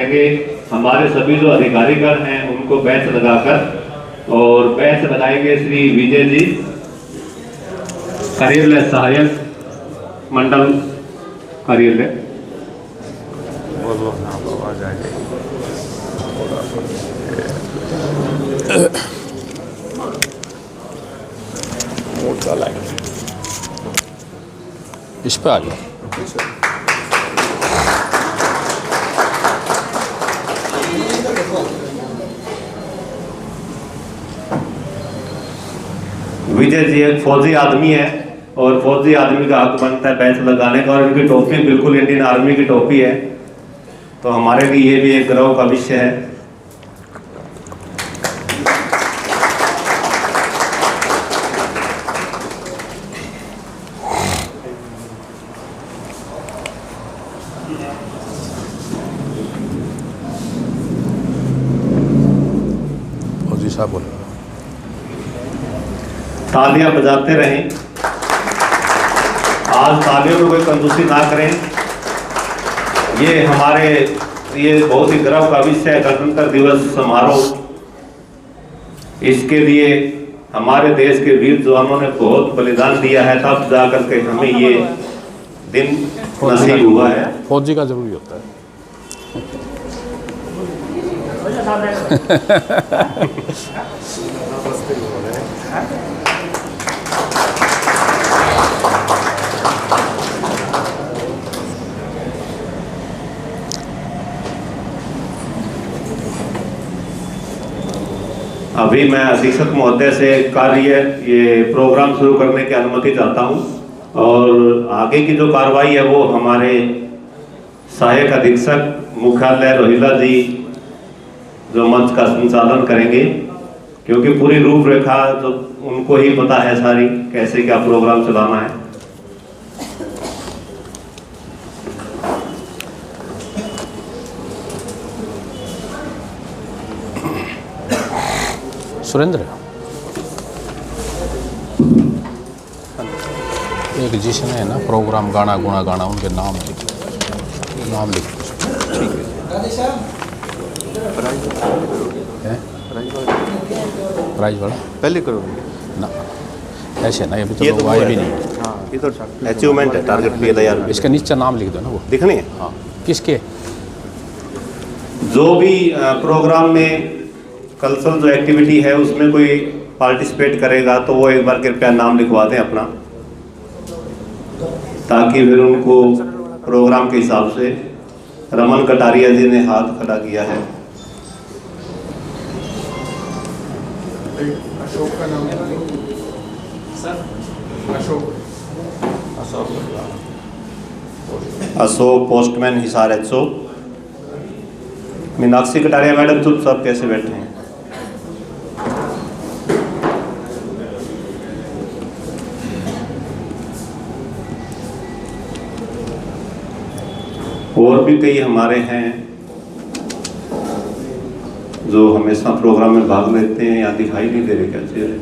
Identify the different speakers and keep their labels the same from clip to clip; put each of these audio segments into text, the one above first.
Speaker 1: करेंगे हमारे सभी जो अधिकारीगण हैं उनको बैच लगाकर, और बैच लगाएंगे श्री विजय जी, कार्यालय सहायक मंडल कार्यालय।
Speaker 2: इस पे आ जाओ।
Speaker 1: विजय जी एक फौजी आदमी है और फौजी आदमी का हक बनता है बैच लगाने का, और इनकी टोपी बिल्कुल इंडियन आर्मी की टोपी है, तो हमारे लिए ये भी एक गर्व का विषय है।
Speaker 2: फौजी साहब बोलो।
Speaker 1: तालियां बजाते रहें, आज तालियों में कोई कंजूसी ना करें। ये बहुत ही गर्व का विषय है, गणतंत्र दिवस समारोह। इसके लिए हमारे देश के वीर जवानों ने बहुत बलिदान दिया है, तब जाकर के हमें ये दिन नसीब हुआ है।
Speaker 2: फौजी का जरूरी होता है।
Speaker 1: अभी मैं अधीक्षक महोदय से ये प्रोग्राम शुरू करने की अनुमति चाहता हूं, और आगे की जो कार्रवाई है वो हमारे सहायक अधीक्षक मुख्यालय रोहिला जी जो मंच का संचालन करेंगे, क्योंकि पूरी रूपरेखा जो उनको ही पता है सारी, कैसे क्या प्रोग्राम चलाना है।
Speaker 2: सुरेंद्र, एक जिसने है ना प्रोग्राम गाना गुना गाना, उनके नाम लिख। ठीक है। प्राइज वाला
Speaker 3: पहले करोगे
Speaker 2: ना, ऐसे ना, अभी तो लोग आए भी नहीं।
Speaker 3: हाँ, ये तो अचीवमेंट है, टारगेट PLIR।
Speaker 2: इसके नीचे नाम लिख दो ना, वो
Speaker 3: दिखने है।
Speaker 2: हाँ, किसके
Speaker 1: जो भी प्रोग्राम में कल्चरल जो एक्टिविटी है उसमें कोई पार्टिसिपेट करेगा तो वो एक बार कृपया नाम लिखवा दें अपना, ताकि फिर उनको प्रोग्राम के हिसाब से। रमन कटारिया जी ने हाथ खड़ा किया है।
Speaker 4: अशोक का नाम sir,
Speaker 1: Ashok postman Hisar HO। Meenakshi Kataria madam चुपचाप कैसे बैठे हैं? और भी कई हमारे हैं जो हमेशा प्रोग्राम में भाग लेते हैं, या दिखाई नहीं दे रहे क्या चेहरे?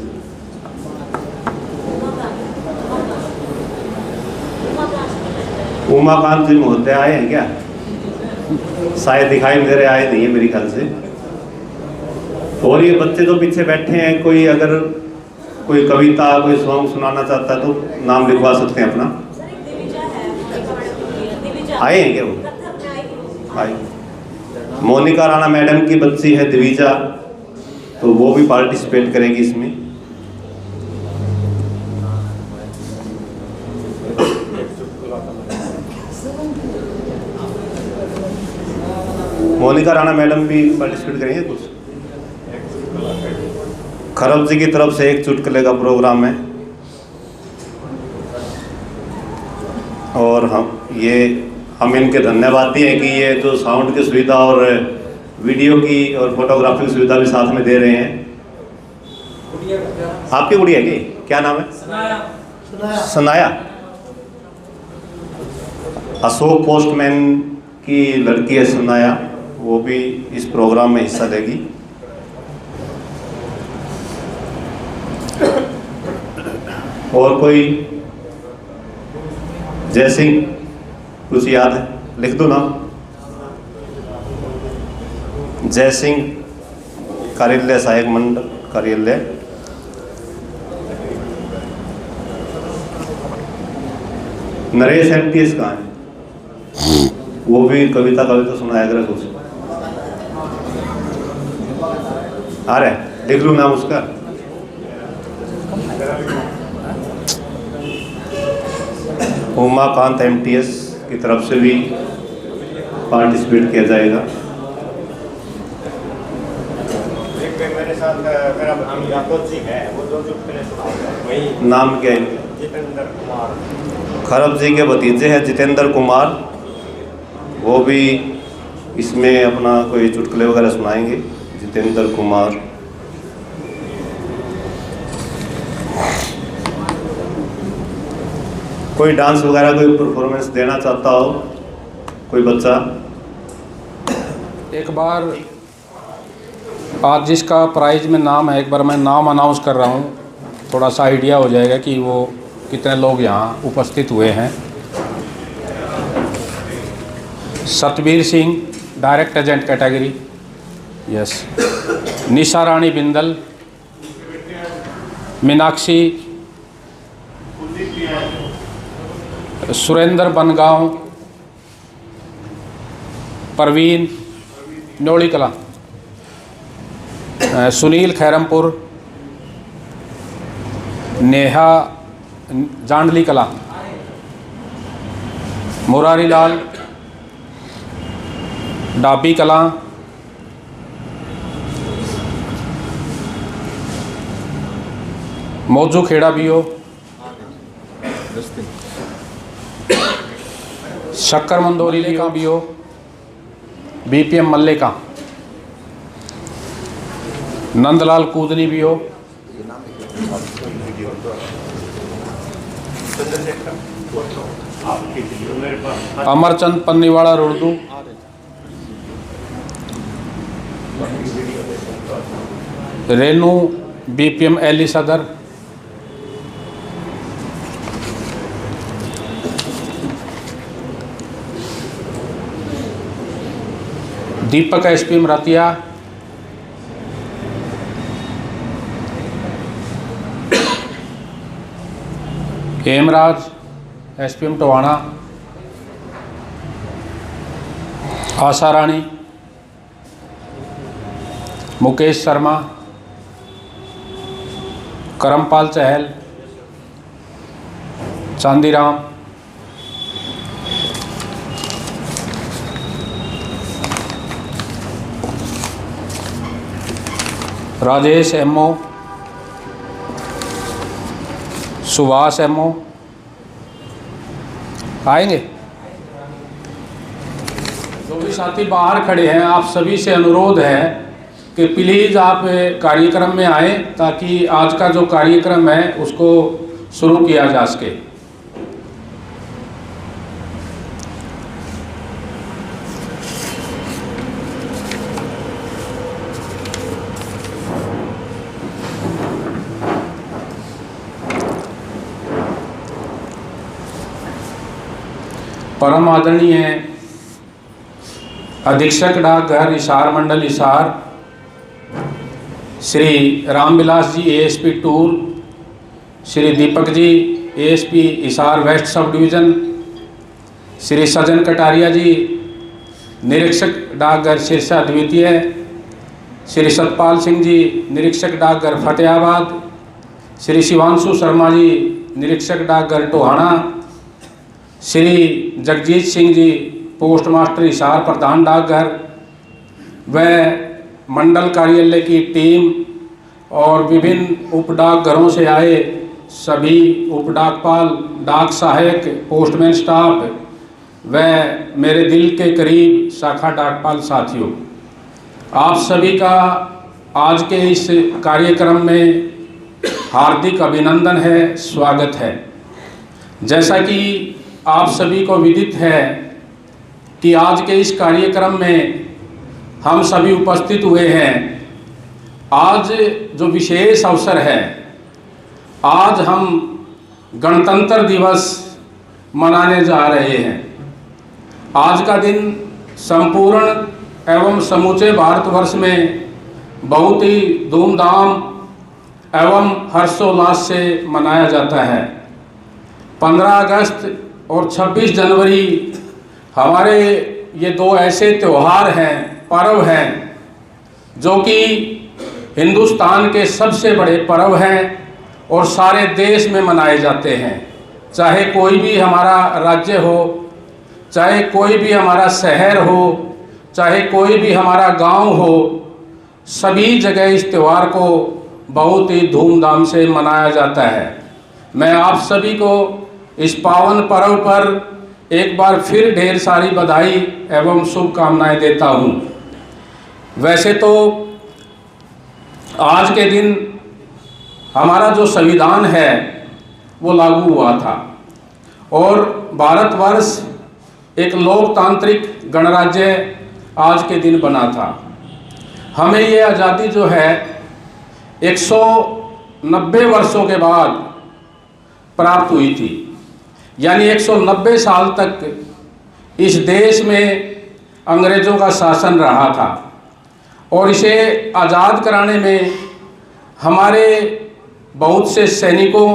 Speaker 1: उमाकांत जी महोदय आए हैं क्या? शायद दिखाई नहीं दे रहे, आए नहीं है मेरे ख्याल से। और ये बच्चे जो पीछे बैठे हैं, कोई अगर कोई कविता कोई सॉन्ग सुनाना चाहता है तो नाम लिखवा सकते हैं अपना। आए हैं क्या वो? आए। मोनिका राणा मैडम की बच्ची है दिविजा, तो वो भी पार्टिसिपेट करेगी इसमें। मोनिका राणा मैडम भी पार्टिसिपेट करेंगे कुछ। खरब जी की तरफ से एक चुटकुले का प्रोग्राम है, और हम इनके धन्यवादी हैं कि ये जो साउंड की सुविधा और वीडियो की और फोटोग्राफी की सुविधा भी साथ में दे रहे हैं। आपकी गुड़िया है क्या नाम है? सनाया। अशोक पोस्टमैन की लड़की है सनाया, वो भी इस प्रोग्राम में हिस्सा लेगी। और कोई जय सिंह कुछ याद है? लिख दो नाम।
Speaker 3: जय सिंह कार्यालय, सहायक मंडल कार्यालय।
Speaker 1: नरेश MTS कहाँ है? वो भी कविता सुनाया करेगा कुछ। आ रहा है, देख लूँ नाम उसका। उमाकांत MTS की तरफ से भी पार्टिसिपेट किया जाएगा।
Speaker 3: मेरे साथ मेरा जी है, वो जो वही
Speaker 1: नाम क्या है?
Speaker 3: जितेंद्र कुमार। खरब जी के भतीजे हैं जितेंद्र कुमार, वो भी इसमें अपना कोई चुटकुले वगैरह सुनाएंगे। जितेंद्र कुमार। कोई डांस वगैरह कोई परफॉर्मेंस देना चाहता हो कोई बच्चा?
Speaker 2: एक बार आज जिसका प्राइज में नाम है, एक बार मैं नाम अनाउंस कर रहा हूँ, थोड़ा सा आइडिया हो जाएगा कि वो कितने लोग यहाँ उपस्थित हुए हैं। Satbir Singh, direct agent category, yes. Nisha Rani Bindal, Meenakshi, Surendra Bangaon, Parveen Nyoli Kala, Sunil Khairampur, Neha Jandli कला, मुरारी लाल डाबी कला, मौजू खेड़ा बीओ, शक्कर मंदोरी का बीओ, BPM मल्ले का, Nandlal Kudni BO, Amarchand Panniwada Rurdu, Renu BPM Eli Sadar, Deepak SPM Ratia, Hemraj SPM टवाणा, Asha Rani, Mukesh Sharma, Karampal चहल, चांदीराम, राजेश MO, सुभाष MO आएंगे। जो भी साथी बाहर खड़े हैं, आप सभी से अनुरोध है कि प्लीज़ आप कार्यक्रम में आए ताकि आज का जो कार्यक्रम है उसको शुरू किया जा सके। परम आदरणीय अधीक्षक डाकघर हिसार मंडल Hisar Shri Ramvilas ji ASP tour, Shri Deepak ji ASP Hisar west subdivision, Shri Sajan Kataria ji निरीक्षक डाकघर सिरसा द्वितीय, श्री सतपाल सिंह जी निरीक्षक डाकघर फतेहाबाद, श्री शिवांशु शर्मा जी निरीक्षक डाकघर टोहाना, श्री जगजीत सिंह जी पोस्ट मास्टर हिसार प्रधान डाकघर व मंडल कार्यालय की टीम और विभिन्न उप डाकघरों से आए सभी उप डाकपाल, डाक सहायक, पोस्टमैन स्टाफ व मेरे दिल के करीब शाखा डाकपाल साथियों, आप सभी का आज के इस कार्यक्रम में हार्दिक अभिनंदन है, स्वागत है। जैसा कि आप सभी को विदित है कि आज के इस कार्यक्रम में हम सभी उपस्थित हुए हैं। आज जो विशेष अवसर है, आज हम गणतंत्र दिवस मनाने जा रहे हैं। आज का दिन संपूर्ण एवं समूचे भारतवर्ष में बहुत ही धूमधाम एवं हर्षोल्लास से मनाया जाता है। 15 अगस्त और 26 जनवरी हमारे ये दो ऐसे त्यौहार हैं, पर्व हैं, जो कि हिंदुस्तान के सबसे बड़े पर्व हैं और सारे देश में मनाए जाते हैं। चाहे कोई भी हमारा राज्य हो, चाहे कोई भी हमारा शहर हो, चाहे कोई भी हमारा गांव हो, सभी जगह इस त्यौहार को बहुत ही धूमधाम से मनाया जाता है। मैं आप सभी को इस पावन पर्व पर एक बार फिर ढेर सारी बधाई एवं शुभकामनाएं देता हूं। वैसे तो आज के दिन हमारा जो संविधान है वो लागू हुआ था और भारतवर्ष एक लोकतांत्रिक गणराज्य आज के दिन बना था। हमें ये आज़ादी जो है 190 वर्षों के बाद प्राप्त हुई थी, यानी 190 साल तक इस देश में अंग्रेज़ों का शासन रहा था और इसे आज़ाद कराने में हमारे बहुत से सैनिकों,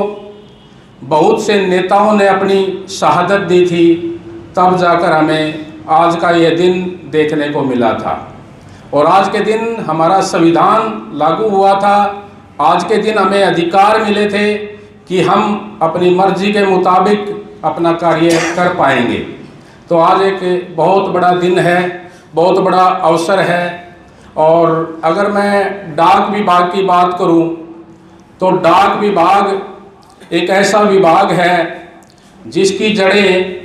Speaker 2: बहुत से नेताओं ने अपनी शहादत दी थी, तब जाकर हमें आज का यह दिन देखने को मिला था। और आज के दिन हमारा संविधान लागू हुआ था। आज के दिन हमें अधिकार मिले थे कि हम अपनी मर्जी के मुताबिक अपना कार्य कर पाएंगे। तो आज एक बहुत बड़ा दिन है, बहुत बड़ा अवसर है। और अगर मैं डाक विभाग की बात करूं तो डाक विभाग एक ऐसा विभाग है जिसकी जड़ें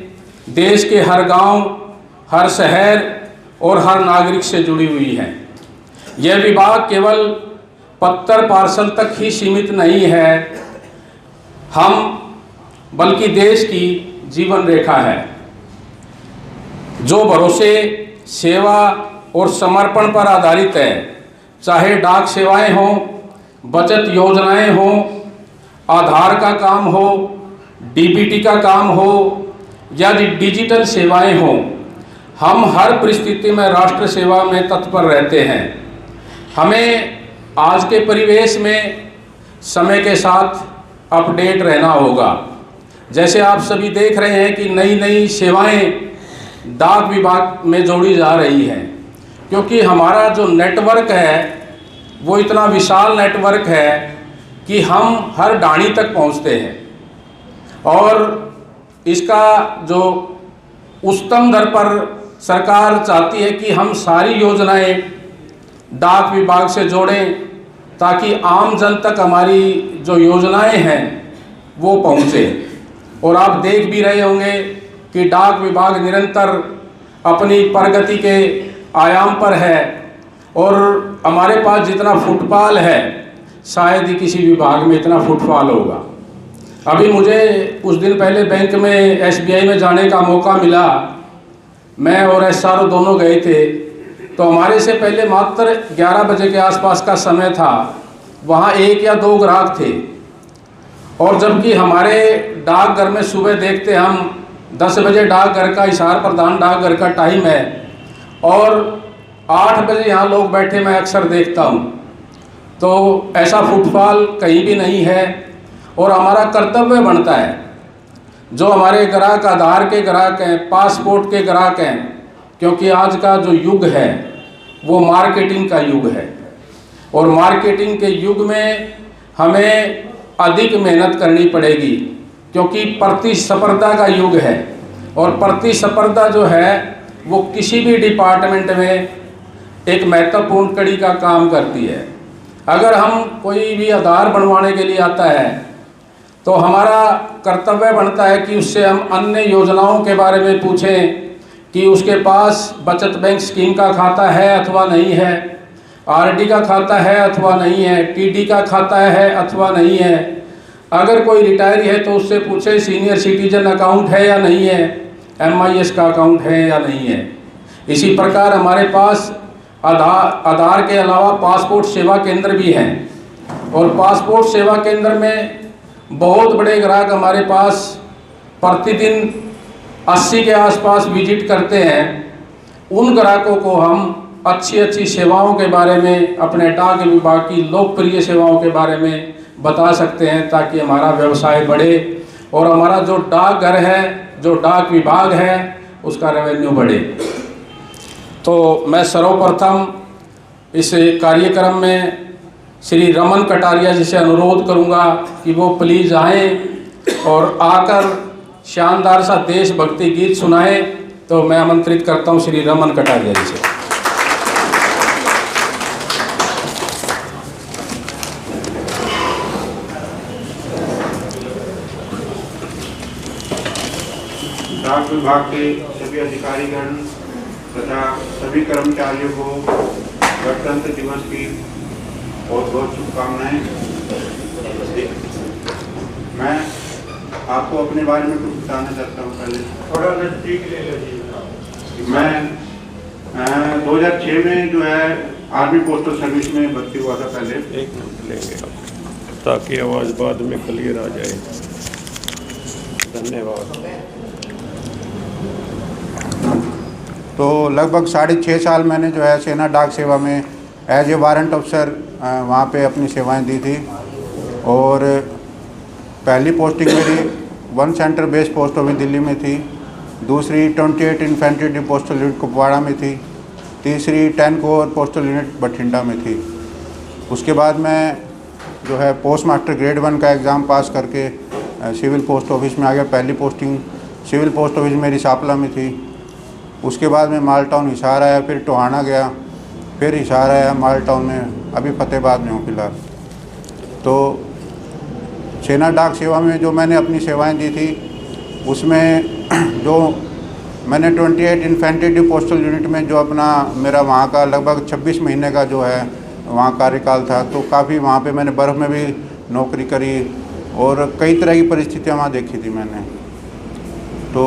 Speaker 2: देश के हर गांव, हर शहर और हर नागरिक से जुड़ी हुई हैं। यह विभाग केवल पत्र पार्सल तक ही सीमित नहीं है, बल्कि देश की जीवन रेखा है, जो भरोसे, सेवा और समर्पण पर आधारित है। चाहे डाक सेवाएं हों, बचत योजनाएं हों, आधार का काम हो, डीबीटी का काम हो या डिजिटल सेवाएं हों, हम हर परिस्थिति में राष्ट्र सेवा में तत्पर रहते हैं। हमें आज के परिवेश में समय के साथ अपडेट रहना होगा। जैसे आप सभी देख रहे हैं कि नई नई सेवाएं डाक विभाग में जोड़ी जा रही हैं, क्योंकि हमारा जो नेटवर्क है वो इतना विशाल नेटवर्क है कि हम हर डाणी तक पहुंचते हैं और इसका जो उच्चतम दर पर सरकार चाहती है कि हम सारी योजनाएं डाक विभाग से जोड़ें ताकि आम जन तक हमारी जो योजनाएं हैं वो पहुंचे। और आप देख भी रहे होंगे कि डाक विभाग निरंतर अपनी प्रगति के आयाम पर है और हमारे पास जितना फुटफॉल है शायद ही किसी विभाग में इतना फुटफॉल होगा। अभी मुझे कुछ दिन पहले बैंक में SBI में जाने का मौका मिला। मैं और SRO दोनों गए थे, तो हमारे से पहले मात्र 11 बजे के आसपास का समय था। वहाँ 1 या 2 ग्राहक थे और जबकि हमारे डाकघर में सुबह देखते हम 10 बजे डाकघर का, हिसार प्रधान डाकघर का टाइम है और 8 बजे यहाँ लोग बैठे मैं अक्सर देखता हूँ। तो ऐसा फुटफॉल कहीं भी नहीं है और हमारा कर्तव्य बनता है, जो हमारे ग्राहक आधार के ग्राहक हैं, पासपोर्ट के ग्राहक हैं, क्योंकि आज का जो युग है वो मार्केटिंग का युग है और मार्केटिंग के युग में हमें अधिक मेहनत करनी पड़ेगी, क्योंकि प्रतिस्पर्धा का युग है और प्रतिस्पर्धा जो है वो किसी भी डिपार्टमेंट में एक महत्वपूर्ण कड़ी का काम करती है। अगर हम कोई भी आधार बनवाने के लिए आता है तो हमारा कर्तव्य बनता है कि उससे हम अन्य योजनाओं के बारे में पूछें कि उसके पास बचत बैंक स्कीम का खाता है अथवा नहीं है, RD का खाता है अथवा नहीं है, TD का खाता है अथवा नहीं है। अगर कोई रिटायरी है तो उससे पूछे सीनियर सिटीजन अकाउंट है या नहीं है, MIS का अकाउंट है या नहीं है। इसी प्रकार हमारे पास आधार के अलावा पासपोर्ट सेवा केंद्र भी हैं और पासपोर्ट सेवा केंद्र में बहुत बड़े ग्राहक हमारे पास प्रतिदिन 80 के आसपास विजिट करते हैं। उन ग्राहकों को हम अच्छी अच्छी सेवाओं के बारे में, अपने डाक विभाग की लोकप्रिय सेवाओं के बारे में बता सकते हैं, ताकि हमारा व्यवसाय बढ़े और हमारा जो डाकघर है, जो डाक विभाग है, उसका रेवेन्यू बढ़े। तो मैं सर्वप्रथम इस कार्यक्रम में श्री रमन कटारिया जी से अनुरोध करूंगा कि वो प्लीज़ आएँ और आकर शानदार सा देशभक्ति गीत सुनाएं। तो मैं आमंत्रित करता हूं श्री रमन कटारिया जी से।
Speaker 5: डाक विभाग के सभी अधिकारीगण तथा सभी कर्मचारियों को गणतंत्र दिवस की बहुत बहुत शुभकामनाएं। मैं आपको अपने बारे में कुछ बताना चाहता हूँ। पहले थोड़ा नजदीक ले लीजिए। मैं 2006 में जो है आर्मी पोस्टल सर्विस में भर्ती हुआ था। पहले
Speaker 6: 1 मिनट लेंगे ताकि आवाज़ बाद में क्लियर आ जाए। धन्यवाद।
Speaker 5: तो लगभग 6.5 साल मैंने जो है सेना डाक सेवा में एज ए वारंट अफसर वहाँ पे अपनी सेवाएं दी थी। और पहली पोस्टिंग मेरी 1 centre base post office Delhi में थी, दूसरी 28 infantry D postal unit Kupwara में थी, तीसरी 10 कोर पोस्टल यूनिट बठिंडा में थी। उसके बाद मैं जो है पोस्ट मास्टर ग्रेड 1 का एग्ज़ाम पास करके सिविल पोस्ट ऑफिस में आ गया। पहली पोस्टिंग सिविल पोस्ट ऑफिस मेरी सापला में थी। उसके बाद मैं माल टाउन हिसार आया, फिर टोहाना गया, फिर हिसार आया, माल टाउन में, अभी फतेहाबाद में हूँ फिलहाल। तो सेना डाक सेवा में जो मैंने अपनी सेवाएं दी थी, उसमें जो मैंने 28 इन्फेंट्री डी पोस्टल यूनिट में जो अपना मेरा वहाँ का लगभग 26 महीने का जो है वहाँ कार्यकाल था, तो काफ़ी वहाँ पे मैंने बर्फ़ में भी नौकरी करी और कई तरह की परिस्थितियाँ वहाँ देखी थी मैंने। तो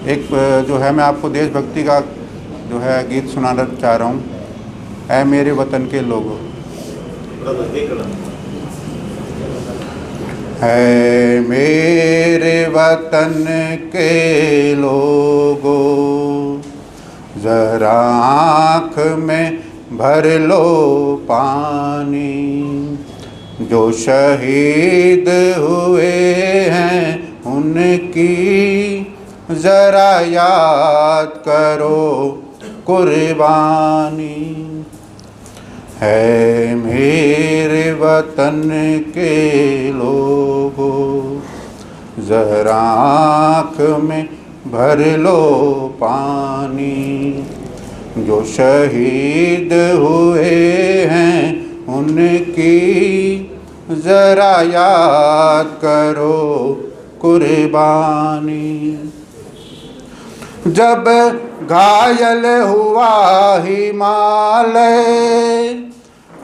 Speaker 5: एक जो है मैं आपको देशभक्ति का जो है गीत सुनाना चाह रहा हूँ। ऐ मेरे वतन के लोगों। है मेरे वतन के लोगों, जरा आँख में भर लो पानी, जो शहीद हुए हैं उनकी जरा याद करो कुर्बानी। है मेरे वतन के लोगों, जरा आँख में भर लो पानी, जो शहीद हुए हैं उनकी जरा याद करो कुर्बानी। जब घायल हुआ हिमालय,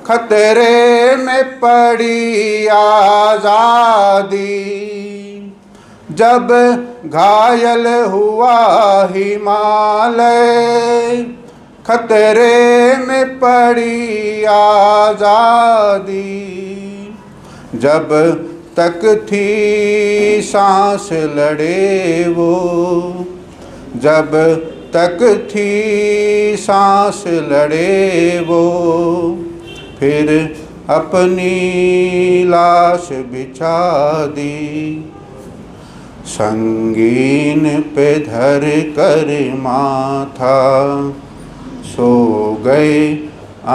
Speaker 5: खतरे में पड़ी आज़ादी। जब घायल हुआ हिमालय, खतरे में पड़ी आज़ादी। जब तक थी सांस लड़े वो, जब तक थी सांस लड़े वो, फिर अपनी लाश बिछा दी। संगीन पे धर कर माथा सो गए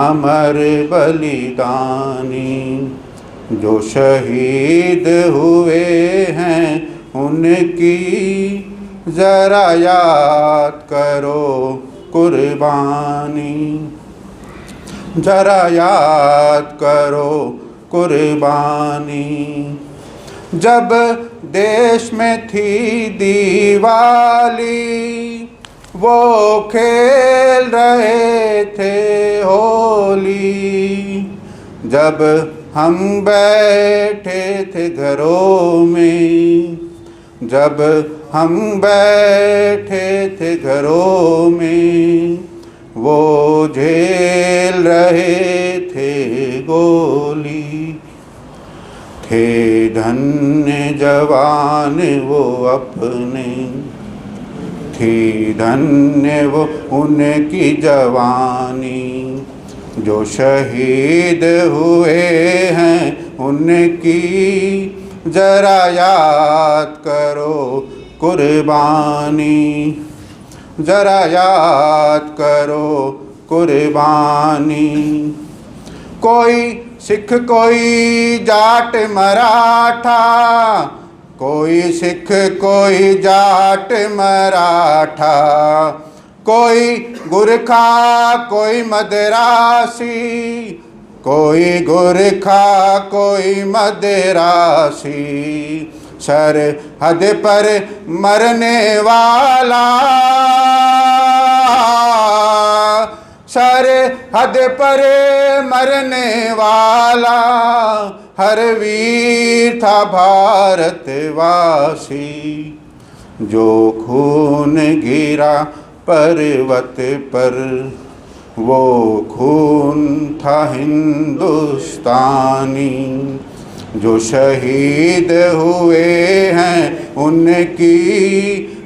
Speaker 5: अमर बलिदानी। जो शहीद हुए हैं उनकी जरा याद करो कुर्बानी, जरा याद करो कुर्बानी। जब देश में थी दिवाली, वो खेल रहे थे होली। जब हम बैठे थे घरों में, जब हम बैठे थे घरों में, वो झेल रहे थे गोली। थे धन्य जवान वो अपने, थी धन्य वो उनकी जवानी। जो शहीद हुए हैं उनकी जरा याद करो कुर्बानी, जरा याद करो कुर्बानी। कोई सिख कोई जाट मराठा, कोई सिख कोई जाट मराठा, कोई गुरखा कोई मदरासी, कोई गुरखा कोई मदरासी। सरहद पर मरने वाला, सरहद पर मरने वाला हर वीर था भारतवासी। जो खून गिरा पर्वत पर वो खून था हिंदुस्तानी। जो शहीद हुए हैं उनकी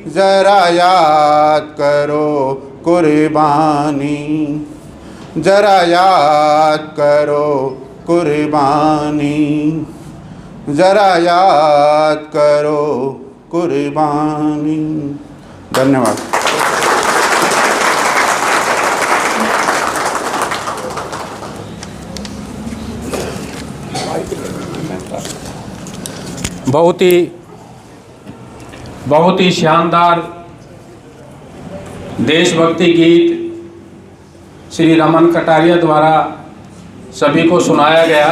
Speaker 5: जरा याद करो कुर्बानी, जरा याद करो कुर्बानी, जरा याद करो कुर्बानी। धन्यवाद।
Speaker 2: बहुत ही शानदार देशभक्ति गीत श्री रमन कटारिया द्वारा सभी को सुनाया गया।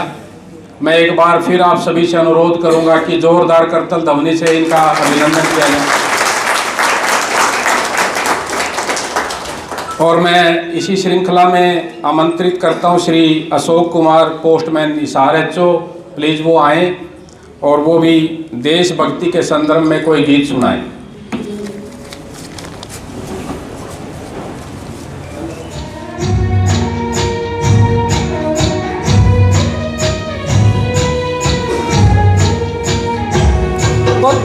Speaker 2: मैं एक बार फिर आप सभी से अनुरोध करूंगा कि जोरदार करतल ध्वनि से इनका अभिनंदन किया जाए। और मैं इसी श्रृंखला में आमंत्रित करता हूं Shri Ashok Kumar postman Hisar HO, please वो आएँ और वो भी देशभक्ति के संदर्भ में कोई गीत सुनाएं।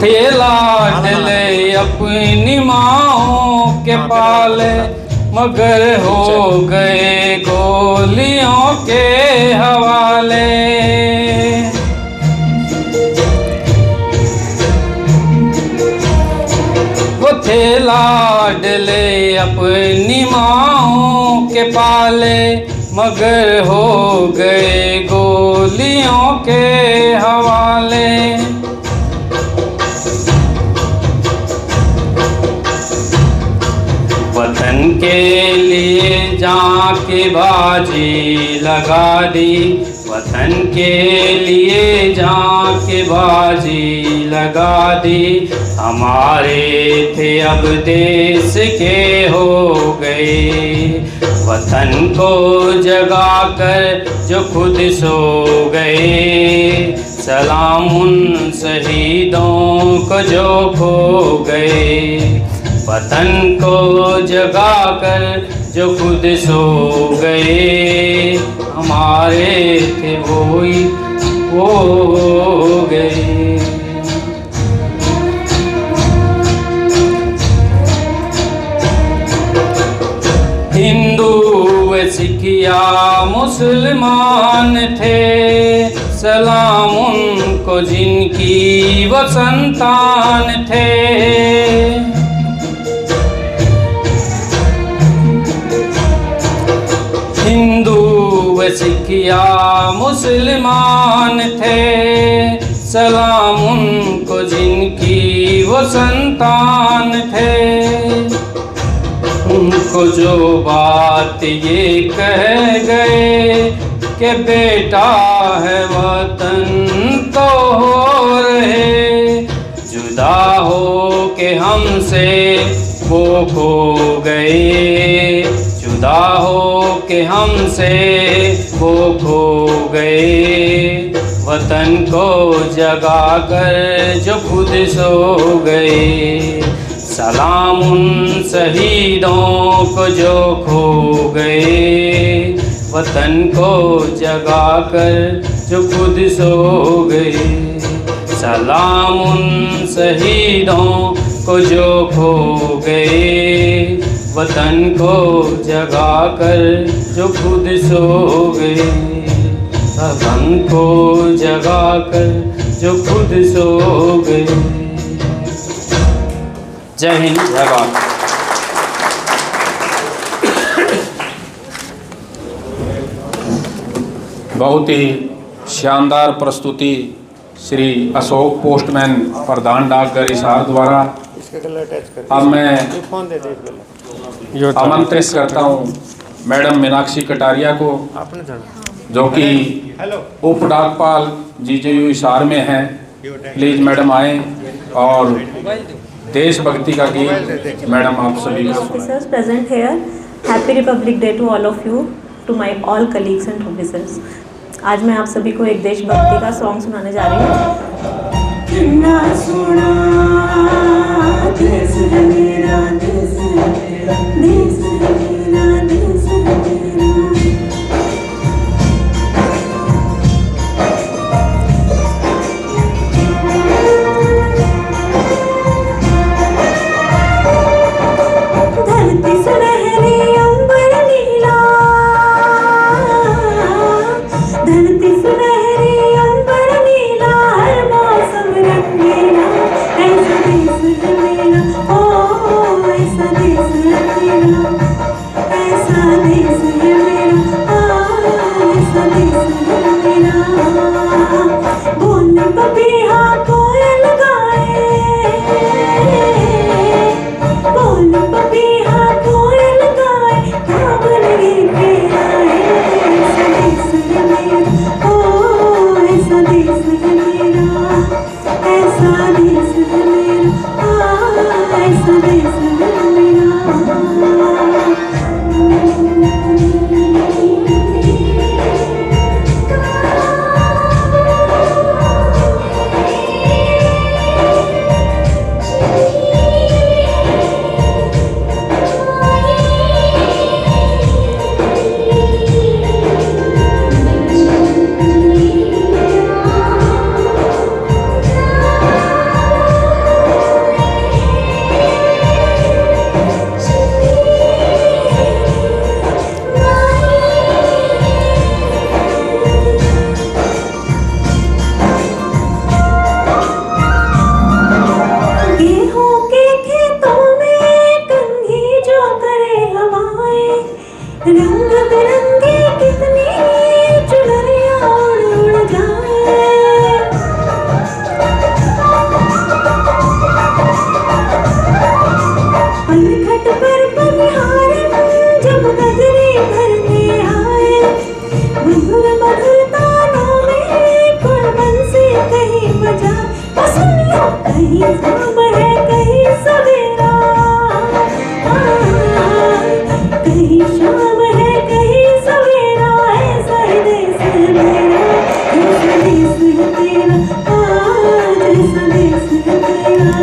Speaker 2: थे लाडले अपनी माँओं के पाले, मगर हो गए गोलियों के हवाले। वो थे लाडले अपनी माँओं के पाले, मगर हो गए गोलियों के हवाले। वतन के लिए जान की बाजी लगा दी, वतन के लिए जान की बाजी लगा दी। हमारे थे अब देश के हो गए, वतन को जगा कर जो खुद सो गए। सलाम उन शहीदों को जो खो गए, वतन को जगा कर जो खुद सो गए। हमारे थे वही वो गए। हिंदू व सिख या मुसलमान थे, सलाम उनको जिनकी वो संतान थे। हिंदू व सिख या मुसलमान थे, सलाम उनको जिनकी वो संतान थे। उनको जो बात ये कह गए कि बेटा है वतन तो हो रहे, जुदा हो के हमसे वो खो गए। जुदा हो के हमसे वो खो गए, वतन को जगा कर जो खुद सो गए। सलाम उन शहीदों को जो खो गए, वतन को जगा कर जो खुद सो गए। सलाम उन शहीदों को को जो खो गए, वतन को जगा कर जो खुद सो गए, वतन को जगा कर जो खुद सो गए। जय हिंद, जय भारत। बहुत ही शानदार प्रस्तुति श्री अशोक पोस्टमैन प्रधान डाकघर हिसार द्वारा। अब मैं आमंत्रित करता हूँ मैडम मीनाक्षी कटारिया को, जो कि उप डाकपाल GJU हिसार में हैं। प्लीज मैडम आए और देशभक्ति का गीत मैडम आप सभी को
Speaker 7: officers present here. Happy republic day to all of you, to my all colleagues and officers. आज मैं आप सभी को एक देशभक्ति का सॉन्ग सुनाने जा रही हूँ। कितना सोना देश है मेरा, देश है मेरा, देश है मेरा, देश है मेरा। धरती सुनहरी अंबर नीला, धरती सुनहरी अंबर नीला, हर मौसम रंगीला, ऐसा देश है मेरा, ओ ऐसा देश है मेरा, ऐसा देश है मेरा, ऐसा देश है मेरा। बोलने पपीहा कोयल गाए, बोलने पपीहा कोयल गाए, काबल लेके आए, ऐसा देश है मेरा, ओ ऐसा देश है मेरा, ऐसा देश है मेरा, ऐसा देश है मेरा। रंग बिरंगी कितनी चुनरियां उड़ उड़ जाए, पलखट पर बनिहारन जब गगरे भरने आए, मधुर मधुर तानों में कोई बंसी कहीं बजा, पसंदियों कहीं शाम है कहीं सवेरा, कहीं शाम है कहीं सवेरा, ऐसा ही देश है मेरा, ऐसा देश है तेरा, जैसा देश है तेरा,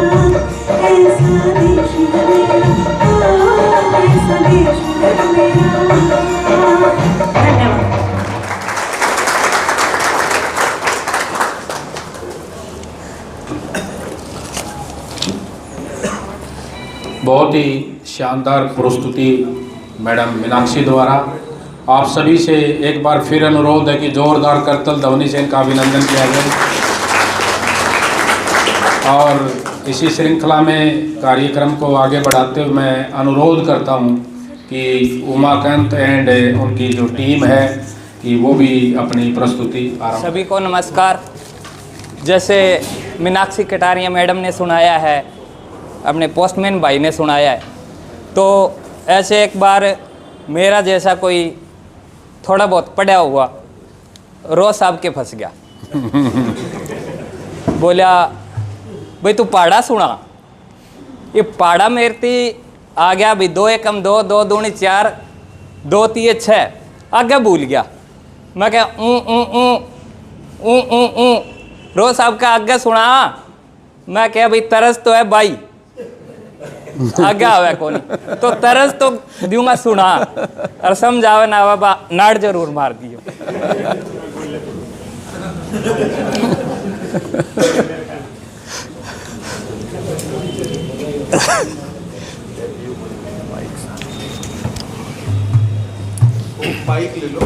Speaker 7: ऐसा देश है मेरा, ऐसा देश है मेरा। धन्यवाद।
Speaker 2: बहुत ही शानदार प्रस्तुति मैडम मीनाक्षी द्वारा। आप सभी से एक बार फिर अनुरोध है कि जोरदार करतल ध्वनि से इनका अभिनंदन किया जाए। और इसी श्रृंखला में कार्यक्रम को आगे बढ़ाते हुए मैं अनुरोध करता हूं कि उमाकांत एंड उनकी जो टीम है कि वो भी अपनी प्रस्तुति आरंभ।
Speaker 8: सभी को नमस्कार। जैसे मीनाक्षी कटारिया मैडम ने सुनाया है, अपने पोस्टमैन भाई ने सुनाया है, तो ऐसे एक बार मेरा जैसा कोई थोड़ा बहुत पढ़ा हुआ रो साहब के फंस गया। बोला भाई तू पाड़ा सुना, ये पाड़ा मेरे ती आ गया भाई 2 एकम 2, 2 दूनी 4, 2 तीय 6, आगे भूल गया। मैं क्या रो साहब का आगे सुना। मैं क्या भाई तरस तो है भाई, आगे आवे कौन, तो तरस तो दूंगा सुना और समझावे ना बाबा नाड़ जरूर मार दियो।
Speaker 1: बाइक ले लो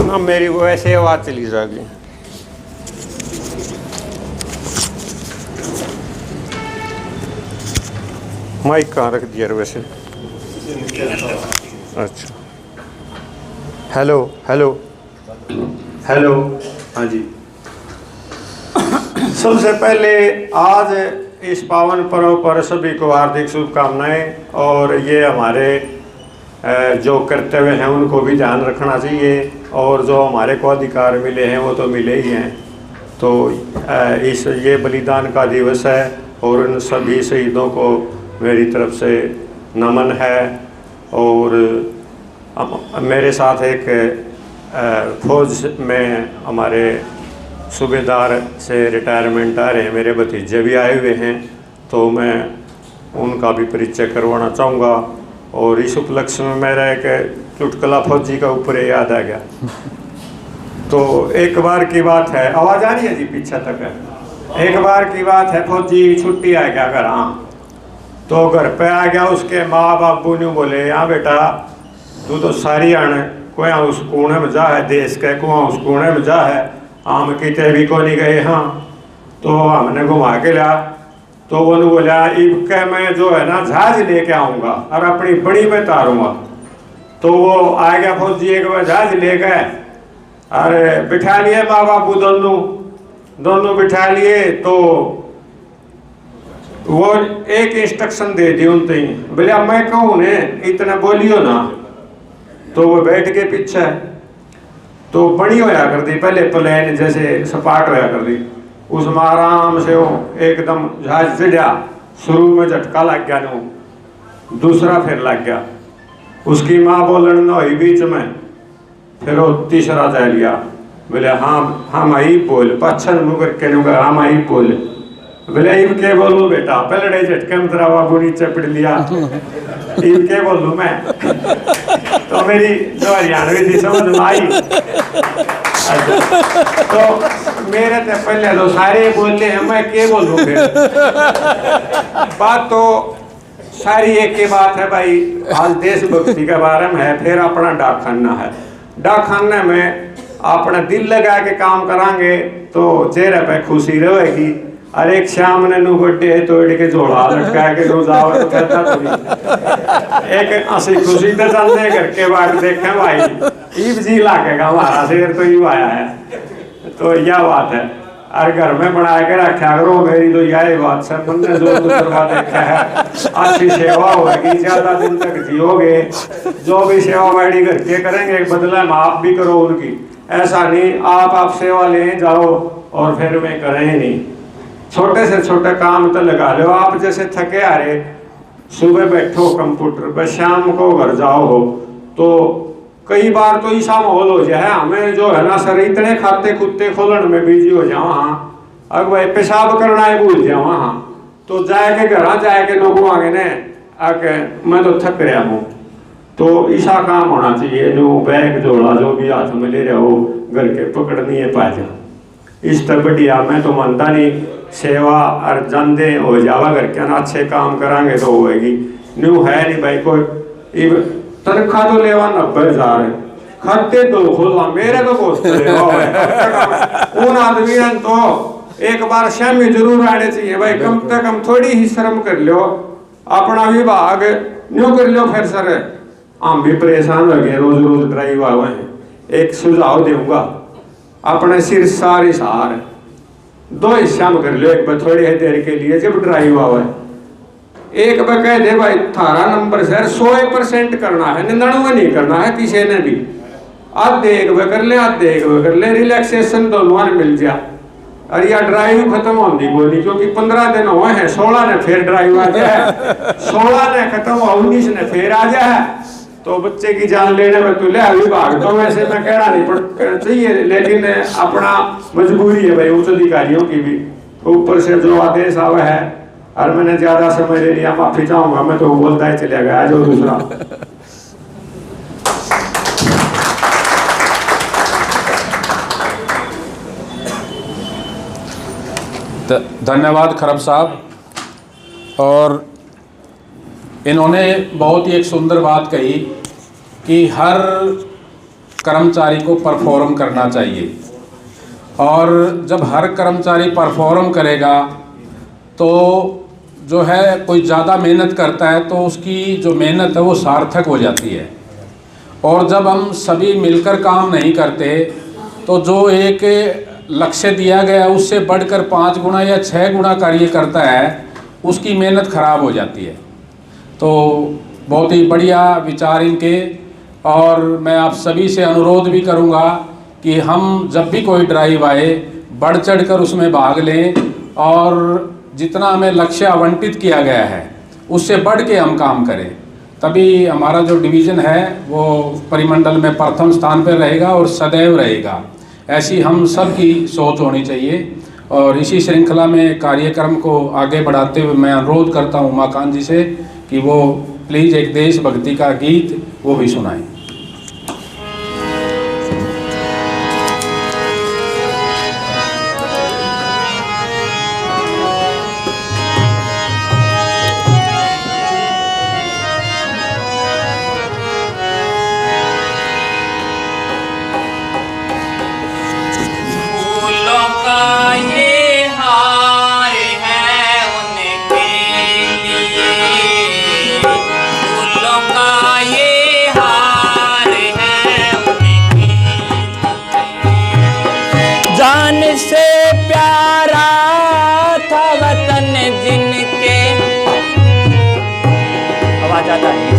Speaker 6: ना, मेरी वो ऐसे आवाज़ चली जाएगी। माइक कहाँ रख दिया वैसे? अच्छा, हेलो हेलो
Speaker 9: हेलो, हाँ जी। सबसे पहले आज इस पावन पर्व पर सभी को हार्दिक शुभकामनाएं। और ये हमारे जो कर्तव्य हैं उनको भी ध्यान रखना चाहिए, और जो हमारे को अधिकार मिले हैं वो तो मिले ही हैं। तो इस ये बलिदान का दिवस है और उन सभी शहीदों को मेरी तरफ से नमन है। और मेरे साथ एक फौज में हमारे सूबेदार से रिटायरमेंट आ रहे हैं, मेरे भतीजे भी आए हुए हैं, तो मैं उनका भी परिचय करवाना चाहूँगा। और इस उपलक्ष्य में मेरा एक चुटकुला फौजी का ऊपर याद आ गया। तो एक बार की बात है, आवाज़ आ रही है जी पीछे तक है। एक बार की बात है, फौजी छुट्टी आ गया घर। हाँ, तो घर पे आ गया, उसके माँ बापू ने बोले, यहाँ बेटा तू तो सारी आने कोई उस कोने में जा है, देश के कुआं उस कोने में जा है, हम कितने भी को नहीं गए। हाँ, तो हमने घुमा के लिया। तो वो बोला, इब के मैं जो है ना जहाज लेके आऊँगा और अपनी बड़ी में तारूँगा। तो वो आ गया फौजी, एक बार जहाज ले गए, अरे बिठा लिए माँ बापू दोनों बिठा लिए। तो वो एक इंस्ट्रक्शन दे दी उन तीन, बोले अब मैं कहूँ ने इतना बोलियो ना। तो वो बैठ के पीछे तो बड़ी होया कर दी, पहले प्लेन जैसे सपाट होया कर दी, उसमें आराम से वो एकदम जहाज चढ़ा। शुरू में झटका लग गया नो, दूसरा फिर लग गया, उसकी माँ बोलन न हुई बीच में, फिर वो तीसरा जा लिया। बोले हाँ हम आई बोल, पच्छन मुँह करके हम आई बोल। बोले इब के बोलूँ बेटा, पहले झटके में तेरा बाबू नीचे पिट लिया, इब के बोलूँ मैं। तो मेरी जो हरियाणवी थी समझ में आई। तो मेरे तो पहले तो सारे बोलते हैं, मैं के बोलूँ फिर। बात तो सारी एक ही बात है भाई, आज देशभक्ति के बारे में है। फिर अपना डाक खाना है, डाक खाने में अपना दिल लगा के काम करांगे तो चेहरे पे खुशी रहेगी। और एक शाम ने नु गोटे तोड़ के झोला लटका के रो जाओ तो कहता थोड़ी एक हंसी खुशी तो चलते करके बाट देखे भाई, ईब जी लागेगा हमारा शेर तो ईब आया है। तो यह बात है, और घर में बना के रखा करो, मेरी तो यही बात है। तुमने जो दूसरा देखा है, अच्छी सेवा होगी, ज्यादा दिन तक जियोगे। जो भी सेवा बैठी करके करेंगे बदले में आप भी करो उनकी। ऐसा नहीं आप सेवा ले जाओ और फिर में करें नहीं। छोटे से छोटे काम तो लगा लो। आप जैसे थके आ रहे, सुबह बैठो कंप्यूटर पर, शाम को घर जाओ हो, तो कई बार तो ऐसा माहौल हो जाए हमें जो है ना सर इतने खाते कुत्ते खोलन में बिजी हो जाओ। हाँ, अब भाई पेशाब करना है भूल जाओ। हाँ, तो जाके घर जाके लोगों आगे ने आके मैं तो थक रहा हूँ। तो ऐसा काम होना चाहिए, जो बैग जोड़ा जो भी हाथ में ले रहे हो घर के पकड़नी है पाजा। इस तरह बढ़िया मैं तो मानता नहीं, सेवा और जनदे हो जावा करके ना अच्छे काम करांगे तो होएगी। न्यू है नहीं भाई कोई तनख्वाह तो लेवा 90,000 है, खाते तो खोलवा मेरे तो बहुत उन आदमी तो एक बार शामी जरूर आने चाहिए भाई, कम से कम थोड़ी ही श्रम कर लो, अपना विभाग न्यू कर लो। फिर सर हम भी परेशान हो गए, रोज रोज ड्राइव आए हैं। एक सुझाव दूंगा, अपने सिर सारी सार 2 हिस्सा में कर लो। एक बार थोड़ी देर के लिए जब ड्राइव आवे, एक बार कह दे भाई थारा नंबर सर 100% करना है, 99 नहीं करना है किसी ने भी। आधे एक बार कर ले, आधे एक बार कर ले, रिलैक्सेशन दोनों मिल जा। और यह ड्राइव खत्म होती बोली, क्योंकि 15 दिन हुए हैं, 16 ने फिर ड्राइव आ जाए, 16 ने खत्म हुआ, 19 ने फिर आ जाए। तो बच्चे की जान लेने में तुले विभाग तो वैसे मैं कहना नहीं पड़ चाहिए, लेकिन अपना मजबूरी है भाई उच्च अधिकारियों की भी। ऊपर से जो आदेश आवे है, और मैंने ज्यादा समय ले लिया, माफी चाहूंगा, मैं तो बोलता ही चला गया जो दूसरा।
Speaker 2: धन्यवाद खरब साहब। और इन्होंने बहुत ही एक सुंदर बात कही कि हर कर्मचारी को परफॉर्म करना चाहिए, और जब हर कर्मचारी परफॉर्म करेगा तो जो है कोई ज़्यादा मेहनत करता है तो उसकी जो मेहनत है वो सार्थक हो जाती है। और जब हम सभी मिलकर काम नहीं करते तो जो एक लक्ष्य दिया गया है उससे बढ़कर 5 गुना या 6 गुना कार्य करता है, उसकी मेहनत खराब हो जाती है। तो बहुत ही बढ़िया विचार इनके, और मैं आप सभी से अनुरोध भी करूंगा कि हम जब भी कोई ड्राइव आए बढ़ चढ़ कर उसमें भाग लें, और जितना हमें लक्ष्य आवंटित किया गया है उससे बढ़ के हम काम करें, तभी हमारा जो डिवीज़न है वो परिमंडल में प्रथम स्थान पर रहेगा और सदैव रहेगा। ऐसी हम सब की सोच होनी चाहिए। और इसी श्रृंखला में कार्यक्रम को आगे बढ़ाते हुए मैं अनुरोध करता हूँ उमाकांत जी से कि वो प्लीज़ एक देशभक्ति का गीत वो भी सुनाएं।
Speaker 8: से प्यारा था वतन जिनके, आवाज आता है,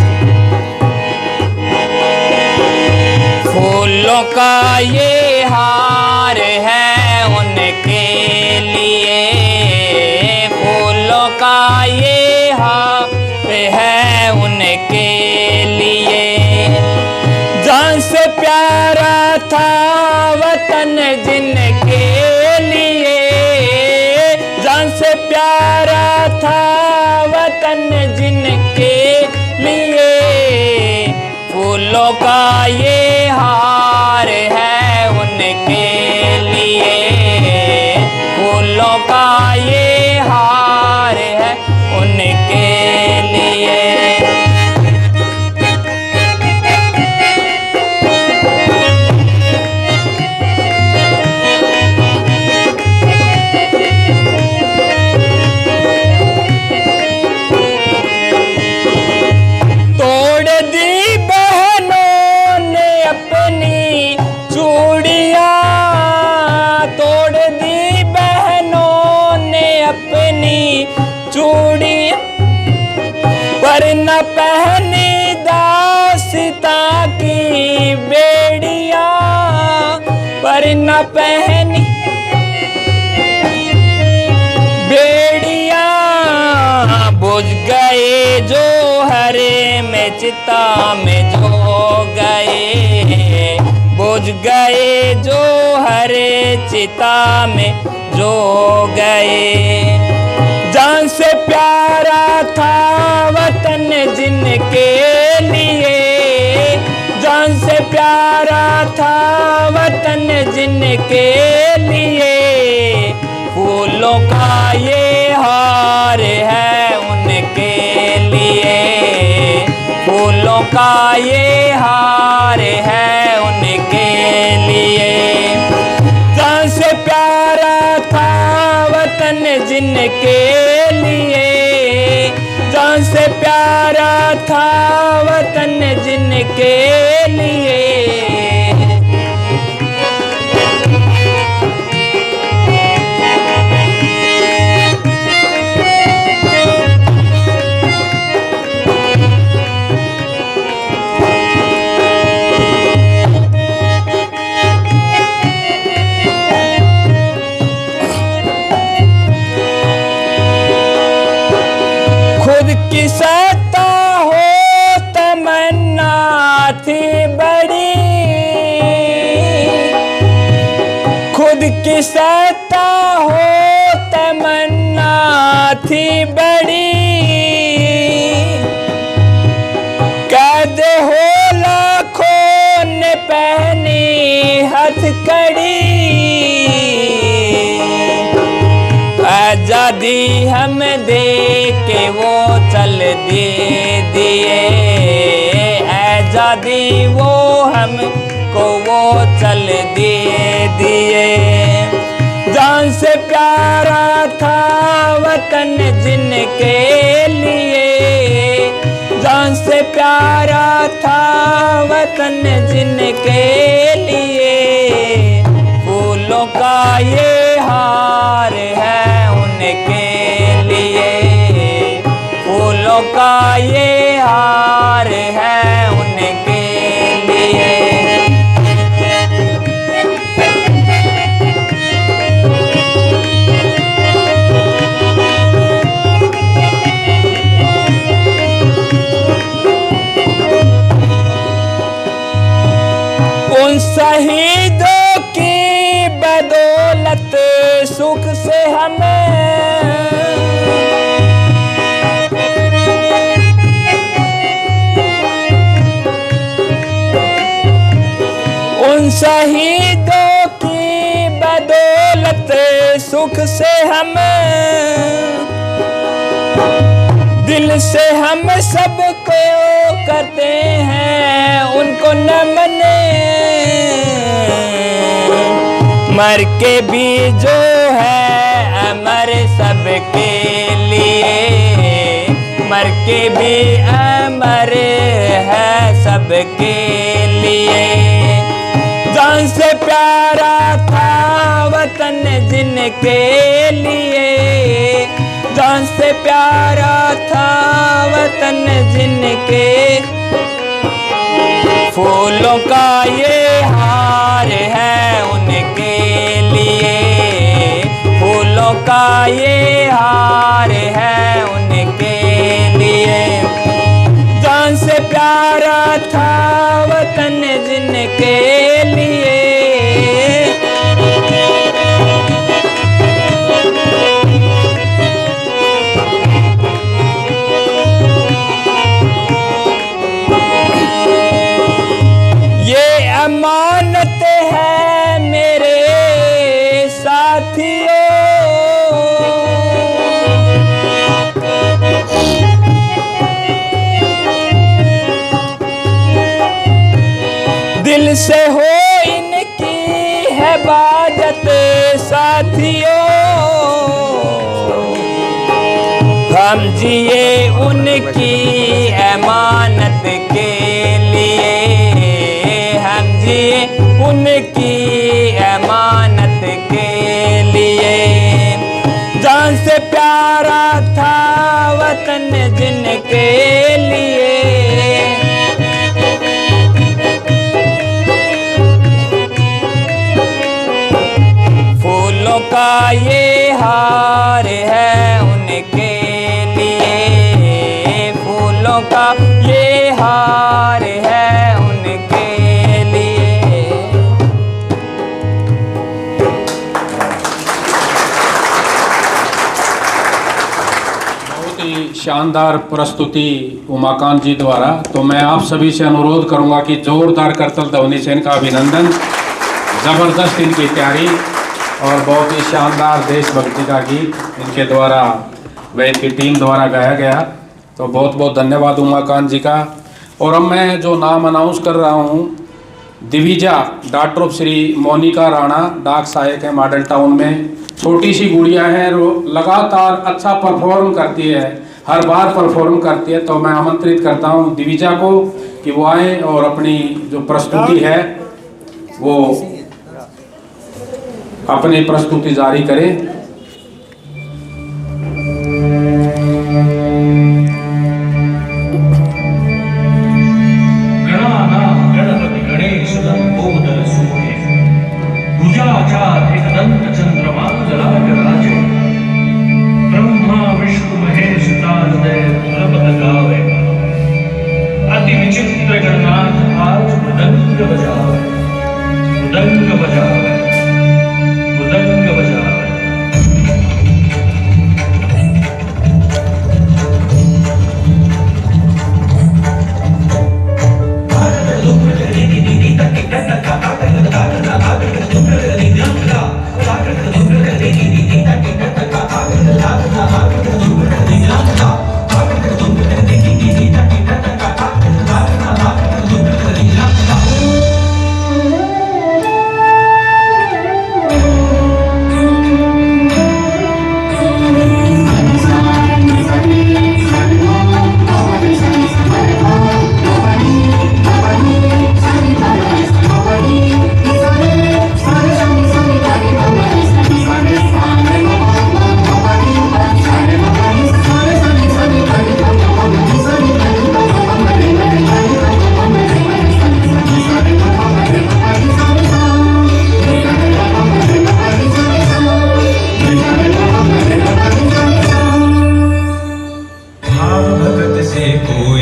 Speaker 8: फूलों का ये हार है उनके लिए, फूलों का ये हार है उनके लिए, जान से प्यारा था वतन जिनके लिए, जान से प्यारा था वतन जिनके लिए, फूलों का ये हार है उनके लिए, फूलों का ये हार है उनके लिए। पर न पहनी दास्ता की बेड़िया, पर न पहनी बेड़िया, बुझ गए जो हरे में चिता में जो गए, बुझ गए जो हरे चिता में जो गए, जान से प्यारा था वतन जिनके लिए, जान से प्यारा था वतन जिनके लिए, फूलों का ये हार है उनके लिए, फूलों का ये हार है उनके लिए, जान से प्यारा था वतन जिनके लिए, जान से प्यारा था वतन जिनके लिए। खुद की सत्ता हो तमन्ना थी बड़ी, खुद की सत्ता हो तमन्ना थी बड़ी, कैद हो लाखों ने पहनी हथकड़ी, आजाद आज़ादी हम दे के वो चल दिए, आज़ादी वो हमको वो चल दिए। जान से प्यारा था वतन जिनके लिए, जान से प्यारा था वतन जिनके लिए, फूलों का ये हार है उनके लिए, फूलों का ये हार है उनके लिए। उन शहीदों की बदौलत सुख से हमें, उन शहीदों की बदौलत सुख से हमें, दिल से हम सबको करते हैं उनको नमन, मर के भी जो है अमर सबके लिए, मर के भी अमर है सबके लिए। जान से प्यारा था वतन जिनके लिए, जान से प्यारा था वतन जिनके, फूलों का ये हार है उनके लिए, फूलों का ये हार है उनके लिए। जान से प्यारा था वतन जिनके लिए, अमानत है मेरे साथियों, दिल से हो इनकी है बाजत साथियों, हम जिए उनकी अमानत के लिए, हम जिए उनकी अमानत के लिए। जान से प्यारा था वतन जिनके लिए, फूलों का ये हार है उनके लिए, फूलों का ये हार है उनके लिए।
Speaker 2: बहुत ही शानदार प्रस्तुति उमाकांत जी द्वारा। तो मैं आप सभी से अनुरोध करूंगा कि जोरदार करतल ध्वनि से इनका अभिनंदन। ज़बरदस्त इनकी तैयारी और बहुत ही शानदार देशभक्ति का गीत इनके द्वारा व इनकी टीम द्वारा गाया गया। तो बहुत बहुत धन्यवाद उमाकांत जी का। और अब मैं जो नाम अनाउंस कर रहा हूँ, दिविजा डॉक्टर ऑफ श्री मोनिका राणा, डाक सहायक है मॉडल टाउन में। छोटी सी गुड़िया है, लगातार अच्छा परफॉर्म करती है, हर बार परफॉर्म करती है। तो मैं आमंत्रित करता हूँ दिविजा को कि वो आए और अपनी जो प्रस्तुति है वो अपनी प्रस्तुति जारी करें।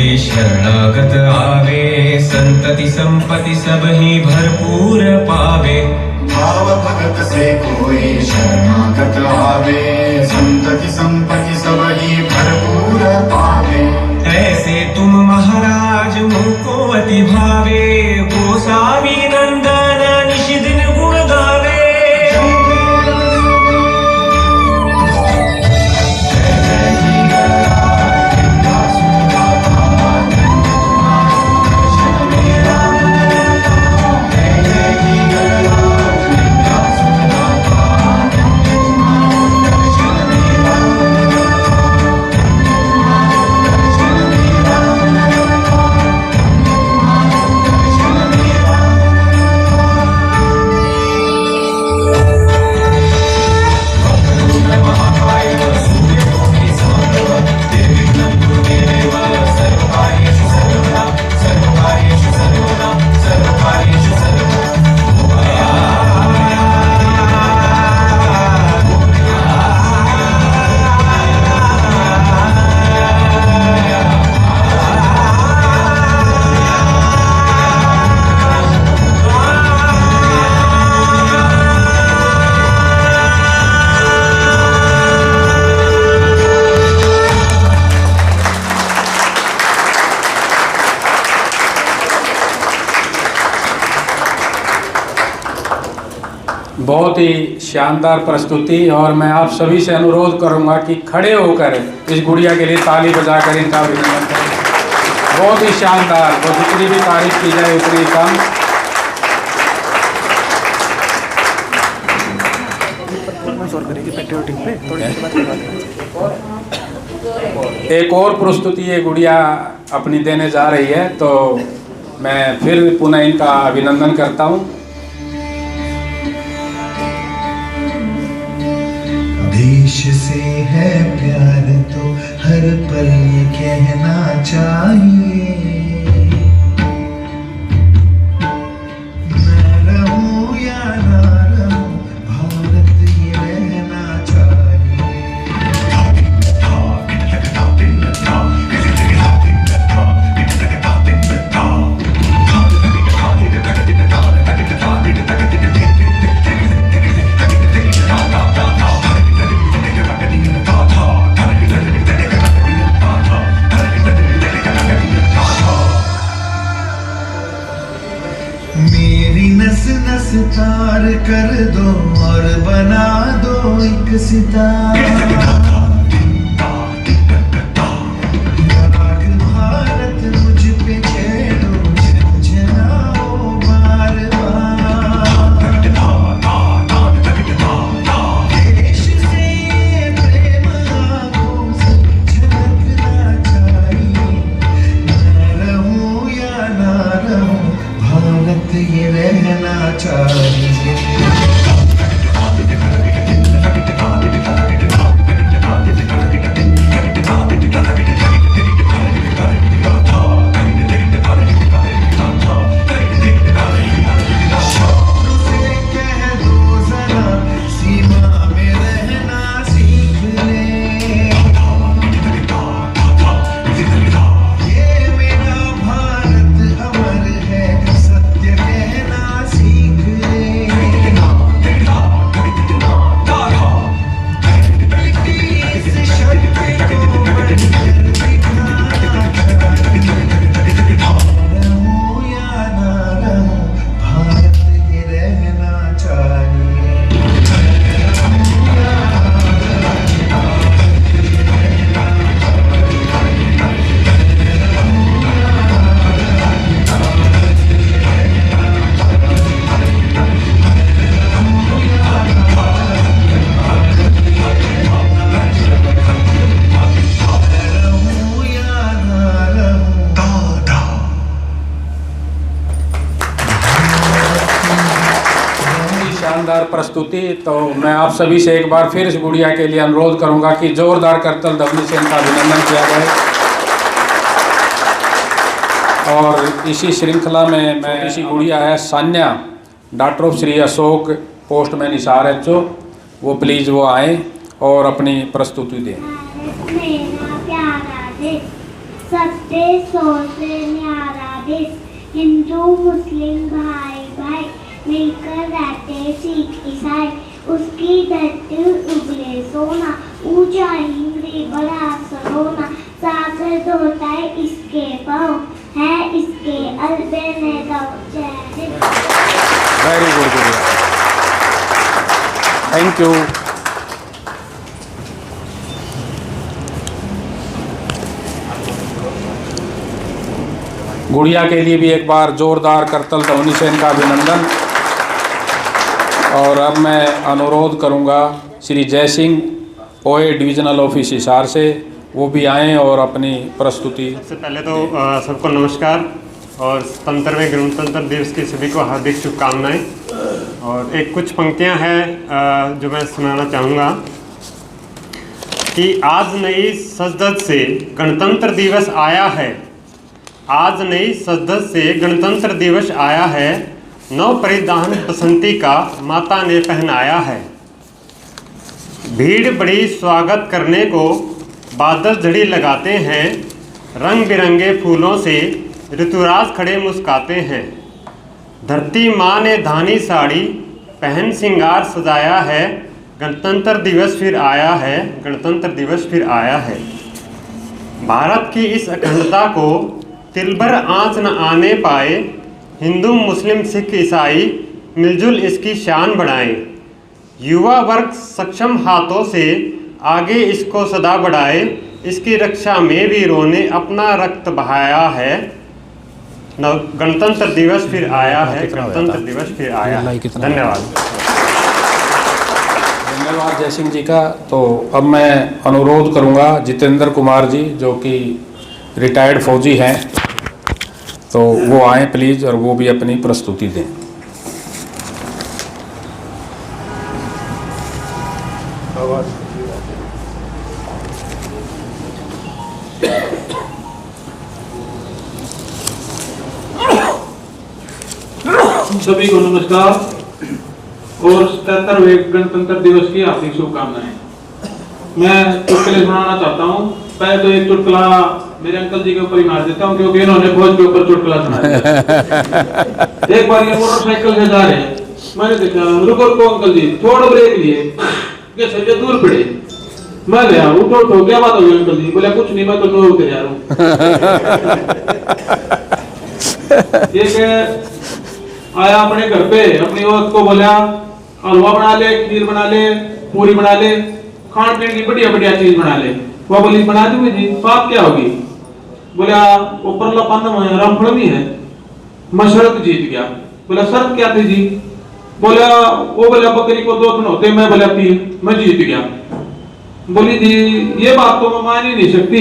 Speaker 10: कोई शरणागत आवे, संतति संपत्ति सब ही भरपूर पावे।
Speaker 11: भाव भगत से कोई शरणागत आवे, संतति संपत्ति सब ही भरपूर पावे।
Speaker 10: ऐसे तुम महाराज मुझको अति भावे, गोसावी नंदन निश दिन गुण गावे।
Speaker 2: बहुत ही शानदार प्रस्तुति, और मैं आप सभी से अनुरोध करूंगा कि खड़े होकर इस गुड़िया के लिए ताली बजाकर इनका अभिनंदन करें। बहुत ही शानदार, तो जितनी भी तारीफ की जाए उतनी कम। एक और प्रस्तुति ये गुड़िया अपनी देने जा रही है, तो मैं फिर पुनः इनका अभिनंदन करता हूँ।
Speaker 11: देश से है प्यार तो हर पल ये कहना चाहिए, मैं रहूं या ना रहूं भारत ये रहना चाहिए। मेरी नस नस तार कर दो और बना दो एक सितारा। भारत मुझ पे खेलो झंझनाओ बार बार। देश से प्रेम आंखों से झलकना चाहिए, मैं रहूं या ना रहूं भारत ये रहना चाहिए।
Speaker 2: शानदार प्रस्तुति। तो मैं आप सभी से एक बार फिर इस गुड़िया के लिए अनुरोध करूंगा कि जोरदार करतल ध्वनि से इनका अभिनंदन किया जाए। और इसी श्रृंखला में मैं इसी गुड़िया है Sanya, daughter of Shri Ashok, postman Hisar HO, वो प्लीज़ वो आए और अपनी प्रस्तुति दें।
Speaker 12: सबसे सबसे न्यारा देश, हिंदू मुस्लिम भाई भाई मिलकर रहते सिख ईसाई, उसकी धरती उगले सोना, ऊंचा हिंदी बड़ा सरोना, सागर धोता है इसके पाँव, है इसके अलबे में चेहरे।
Speaker 2: वेरी गुड गुड़िया, थैंक यू। गुड़िया के लिए भी एक बार जोरदार करतल ध्वनि से इनका अभिनंदन। और अब मैं अनुरोध करूंगा श्री जय सिंह ओए डिविजनल ऑफिस हिसार से, वो भी आएँ और अपनी प्रस्तुति।
Speaker 13: सबसे पहले तो सबको नमस्कार और 77वें गणतंत्र दिवस की सभी को हार्दिक शुभकामनाएं। और एक कुछ पंक्तियां हैं जो मैं सुनाना चाहूँगा कि आज नई सजदत से गणतंत्र दिवस आया है, आज नई सजदत से गणतंत्र दिवस आया है, नव परिधान बसंती का माता ने पहनाया है। भीड़ बड़ी स्वागत करने को बादल झड़ी लगाते हैं, रंग बिरंगे फूलों से ऋतुराज खड़े मुस्काते हैं। धरती माँ ने धानी साड़ी पहन सिंगार सजाया है, गणतंत्र दिवस फिर आया है, गणतंत्र दिवस फिर आया है। भारत की इस अखंडता को तिल भर आँच न आने पाए, हिंदू मुस्लिम सिख ईसाई मिलजुल इसकी शान बढ़ाएं। युवा वर्ग सक्षम हाथों से आगे इसको सदा बढ़ाए, इसकी रक्षा में वीरों ने अपना रक्त बहाया है। गणतंत्र दिवस फिर आया है, गणतंत्र दिवस फिर आया है। धन्यवाद।
Speaker 2: धन्यवाद जय सिंह जी का। तो अब मैं अनुरोध करूंगा जितेंद्र कुमार जी, जो कि रिटायर्ड फौजी हैं, तो वो आए प्लीज़ और वो भी अपनी प्रस्तुति दें।
Speaker 14: सभी को नमस्कार और 77वें गणतंत्र दिवस की हार्दिक शुभकामनाएं। मैं चुटकुले सुनाना चाहता हूँ। पहले तो एक चुटकुला मेरे अंकल जी के ऊपर ही मार देता हूँ, क्योंकि इन्होंने फौज के ऊपर चुटकुला सुनाया। एक बार ये मोटरसाइकिल से जा रहे हैं, मैंने देखा रुको रुको अंकल जी, थोड़ा ब्रेक लिए, कैसे दूर पड़े। मैं गया, उठो उठो, क्या बात हो गई अंकल जी? बोला कुछ नहीं, मैं तो नोर के जा रहा हूँ। एक आया अपने घर पे, अपनी औरत को बोला हलवा बना ले, खीर बना ले, पूरी बना ले, खान पीने की बढ़िया बढ़िया चीज बना ले। वो बोली बना दूंगी जी, बात क्या होगी? बोला ऊपर रामफल भी है, मैं शर्त जीत गया। बोला शर्त क्या थी जी? बोला वो बोला बकरी को 2 थन होते, मैं बोला 3, मैं जीत गया। बोली जी ये बात तो मैं मान ही नहीं सकती,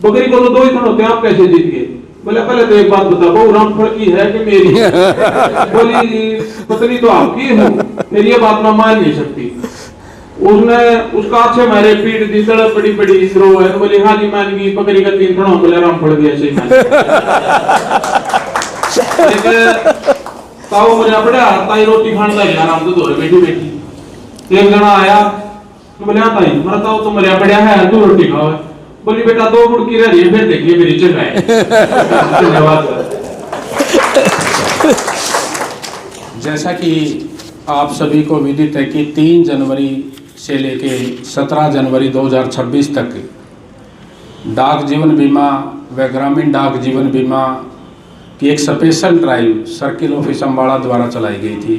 Speaker 14: बकरी को तो 2 ही थन होते, आप कैसे जीत गए? बोले पहले तो एक बात बता, वो रामफल की है कि मेरी? बोली पत्नी तो आपकी हूँ, फिर ये बात मैं मान नहीं सकती। उसने उसका अच्छे मारे पीट दी, तड़प बड़ी बड़ी रो है। बोली हाँ जी मान गई, बकरी का 3 थन, बोले रामफल भी ऐसे ही मान। ताऊ मुझे पड़ा ताई रोटी खाने लगे आराम से, दौरे बैठी बैठी। एक जना आया, बोले हाँ ताई मेरा ताऊ तो मरिया पड़ा है, तू रोटी खाओ। बोली बेटा 2 मुड़की रह रही है, फिर देखिए मेरी जगह है। धन्यवाद।
Speaker 2: जैसा कि आप सभी को विदित है कि 3 जनवरी से लेके 17 जनवरी 2026 तक डाक जीवन बीमा व ग्रामीण डाक जीवन बीमा की एक special drive circle office Ambada द्वारा चलाई गई थी।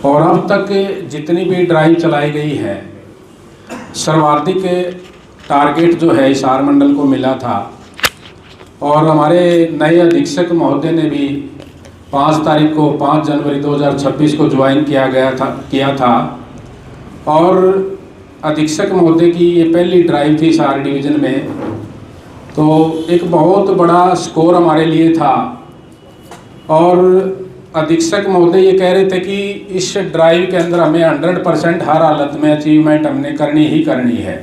Speaker 2: और अब तक जितनी भी ड्राइव चलाई गई है, सर्वाधिक टारगेट जो है हिसार मंडल को मिला था। और हमारे नए अधीक्षक महोदय ने भी 5 तारीख को 5 जनवरी 2026 को ज्वाइन किया था। और अधीक्षक महोदय की ये पहली ड्राइव थी हिसार डिवीज़न में, तो एक बहुत बड़ा स्कोर हमारे लिए था। और अधीक्षक महोदय ये कह रहे थे कि इस ड्राइव के अंदर हमें 100% हर हालत में अचीवमेंट हमने करनी ही करनी है।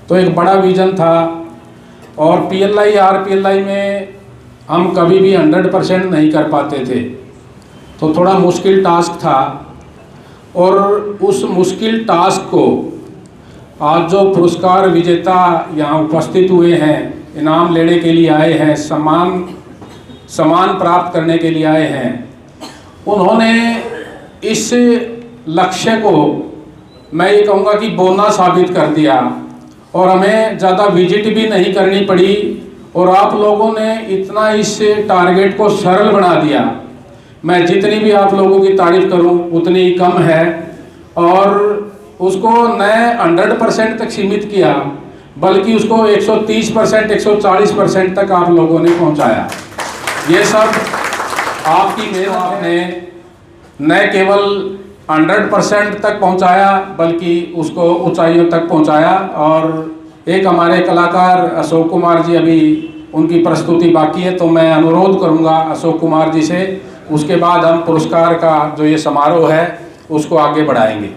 Speaker 2: तो एक बड़ा विजन था। और PLI RPLI में हम कभी भी 100% नहीं कर पाते थे, तो थोड़ा मुश्किल टास्क था। और उस मुश्किल टास्क को आज जो पुरस्कार विजेता यहाँ उपस्थित हुए हैं, इनाम लेने के लिए आए हैं, सम्मान प्राप्त करने के लिए आए हैं, उन्होंने इस लक्ष्य को मैं ये कहूँगा कि बोना साबित कर दिया और हमें ज़्यादा विजिट भी नहीं करनी पड़ी और आप लोगों ने इतना इस टारगेट को सरल बना दिया। मैं जितनी भी आप लोगों की तारीफ करूं उतनी ही कम है और उसको न 100% तक सीमित किया बल्कि उसको 130%, 140% तक आप लोगों ने पहुंचाया। ये सब आपकी मेहनत ने न केवल 100% तक पहुंचाया बल्कि उसको ऊंचाइयों तक पहुंचाया। और एक हमारे कलाकार अशोक कुमार जी, अभी उनकी प्रस्तुति बाकी है, तो मैं अनुरोध करूंगा अशोक कुमार जी से, उसके बाद हम पुरस्कार का जो ये समारोह है उसको आगे बढ़ाएंगे।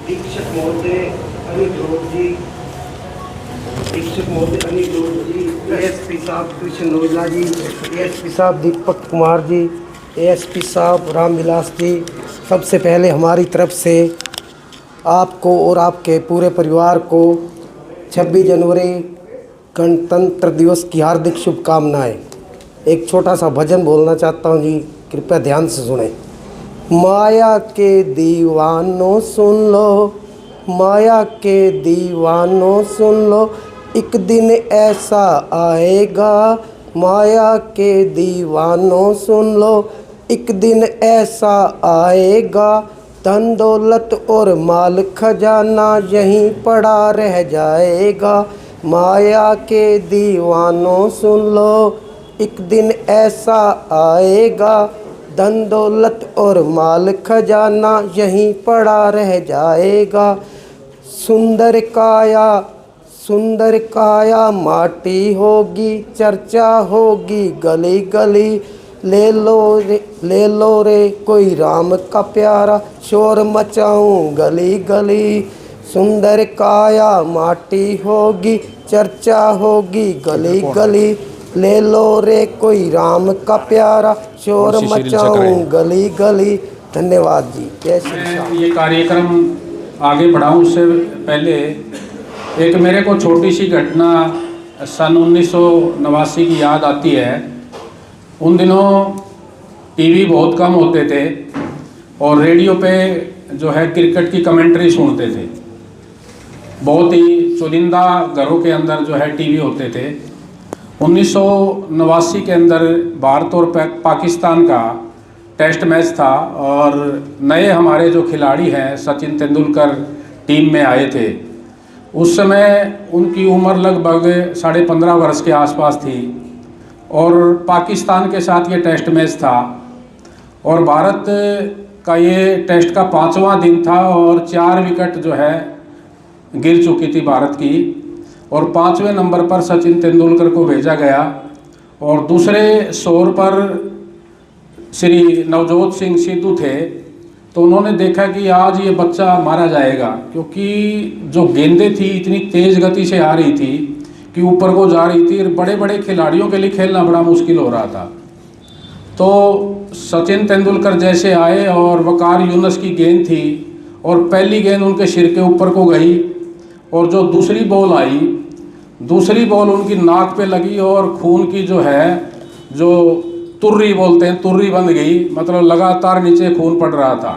Speaker 15: शिक्षक महोदय अनिल जी, शिक्षक महोदय अनिल जी, एएसपी साहब कृष्ण रोजला जी, एएसपी साहब दीपक कुमार जी, एएसपी साहब रामविलास जी, सबसे पहले हमारी तरफ से आपको और आपके पूरे परिवार को 26 जनवरी गणतंत्र दिवस की हार्दिक शुभकामनाएं। एक छोटा सा भजन बोलना चाहता हूँ जी, कृपया ध्यान से सुने। माया के दीवानों सुन लो, माया के दीवानों सुन लो, एक दिन ऐसा आएगा। माया के दीवानों सुन लो, एक दिन ऐसा आएगा। धन दौलत और माल खजाना यहीं पड़ा रह जाएगा। माया के दीवानों सुन लो, एक दिन ऐसा आएगा। धन दौलत और माल खजाना यहीं पड़ा रह जाएगा। सुंदर काया माटी होगी, चर्चा होगी गली गली। ले लो रे कोई राम का प्यारा, शोर मचाऊं गली गली। सुंदर काया माटी होगी, चर्चा होगी गली गली। ले लो रे कोई राम का प्यारा, शोर मचाऊं गली गली। धन्यवाद जी, जय श्री राम।
Speaker 2: ये कार्यक्रम आगे बढ़ाऊं उससे पहले एक मेरे को छोटी सी घटना सन 1989 की याद आती है। उन दिनों टीवी बहुत कम होते थे और रेडियो पे जो है क्रिकेट की कमेंट्री सुनते थे। बहुत ही चुनिंदा घरों के अंदर जो है टीवी होते थे। 1989 के अंदर भारत और पाकिस्तान का टेस्ट मैच था और नए हमारे जो खिलाड़ी हैं सचिन तेंदुलकर टीम में आए थे। उस समय उनकी उम्र लगभग 15.5 वर्ष के आसपास थी और पाकिस्तान के साथ ये टेस्ट मैच था और भारत का ये टेस्ट का 5वां दिन था और 4 विकेट जो है गिर चुकी थी भारत की और 5वें नंबर पर सचिन तेंदुलकर को भेजा गया और दूसरे छोर पर श्री नवजोत सिंह सिद्धू थे। तो उन्होंने देखा कि आज ये बच्चा मारा जाएगा क्योंकि जो गेंदें थी इतनी तेज़ गति से आ रही थी कि ऊपर को जा रही थी। बड़े बड़े खिलाड़ियों के लिए खेलना बड़ा मुश्किल हो रहा था। तो सचिन तेंदुलकर जैसे आए और वकार यूनुस की गेंद थी और पहली गेंद उनके सिर के ऊपर को गई और जो दूसरी बॉल आई, दूसरी बॉल उनकी नाक पे लगी और खून की जो है जो तुर्री बोलते हैं, तुर्री बन गई, मतलब लगातार नीचे खून पड़ रहा था।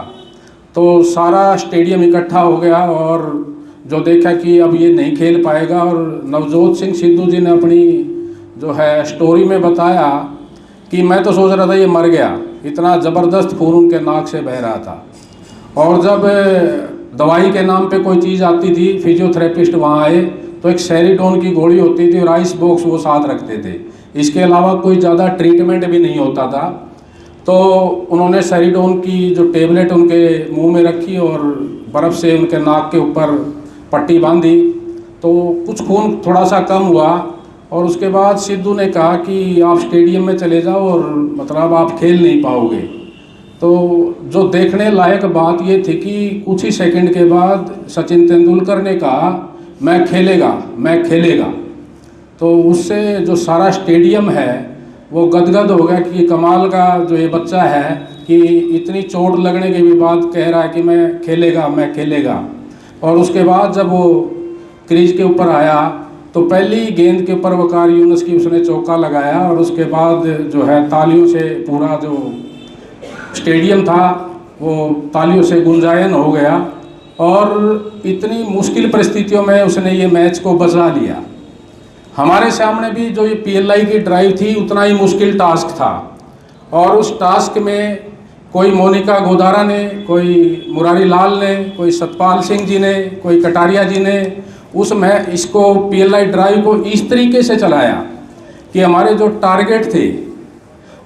Speaker 2: तो सारा स्टेडियम इकट्ठा हो गया और जो देखा कि अब ये नहीं खेल पाएगा और नवजोत सिंह सिद्धू जी ने अपनी जो है स्टोरी में बताया कि मैं तो सोच रहा था ये मर गया, इतना ज़बरदस्त खून उनके नाक से बह रहा था। और जब दवाई के नाम पे कोई चीज़ आती थी, फिजियोथेरेपिस्ट वहाँ आए तो एक सेरिडोन की गोली होती थी और आइस बॉक्स वो साथ रखते थे। इसके अलावा कोई ज़्यादा ट्रीटमेंट भी नहीं होता था। तो उन्होंने सेरिडोन की जो टेबलेट उनके मुंह में रखी और बर्फ़ से उनके नाक के ऊपर पट्टी बांधी तो कुछ खून थोड़ा सा कम हुआ और उसके बाद सिद्धू ने कहा कि आप स्टेडियम में चले जाओ और मतलब आप खेल नहीं पाओगे। तो जो देखने लायक बात ये थी कि कुछ ही सेकंड के बाद सचिन तेंदुलकर ने कहा मैं खेलेगा। तो उससे जो सारा स्टेडियम है वो गदगद हो गया कि कमाल का जो ये बच्चा है कि इतनी चोट लगने के भी बाद कह रहा है कि मैं खेलेगा। और उसके बाद जब वो क्रीज के ऊपर आया तो पहली गेंद के ऊपर वकार यूनुस की उसने चौका लगाया और उसके बाद जो है तालियों से पूरा जो स्टेडियम था वो तालियों से गुंजायन हो गया और इतनी मुश्किल परिस्थितियों में उसने ये मैच को बचा लिया। हमारे सामने भी जो ये PLI की ड्राइव थी उतना ही मुश्किल टास्क था और उस टास्क में कोई मोनिका गोदारा ने, कोई मुरारी लाल ने, कोई सतपाल सिंह जी ने, कोई कटारिया जी ने उसमें इसको PLI ड्राइव को इस तरीके से चलाया कि हमारे जो टारगेट थे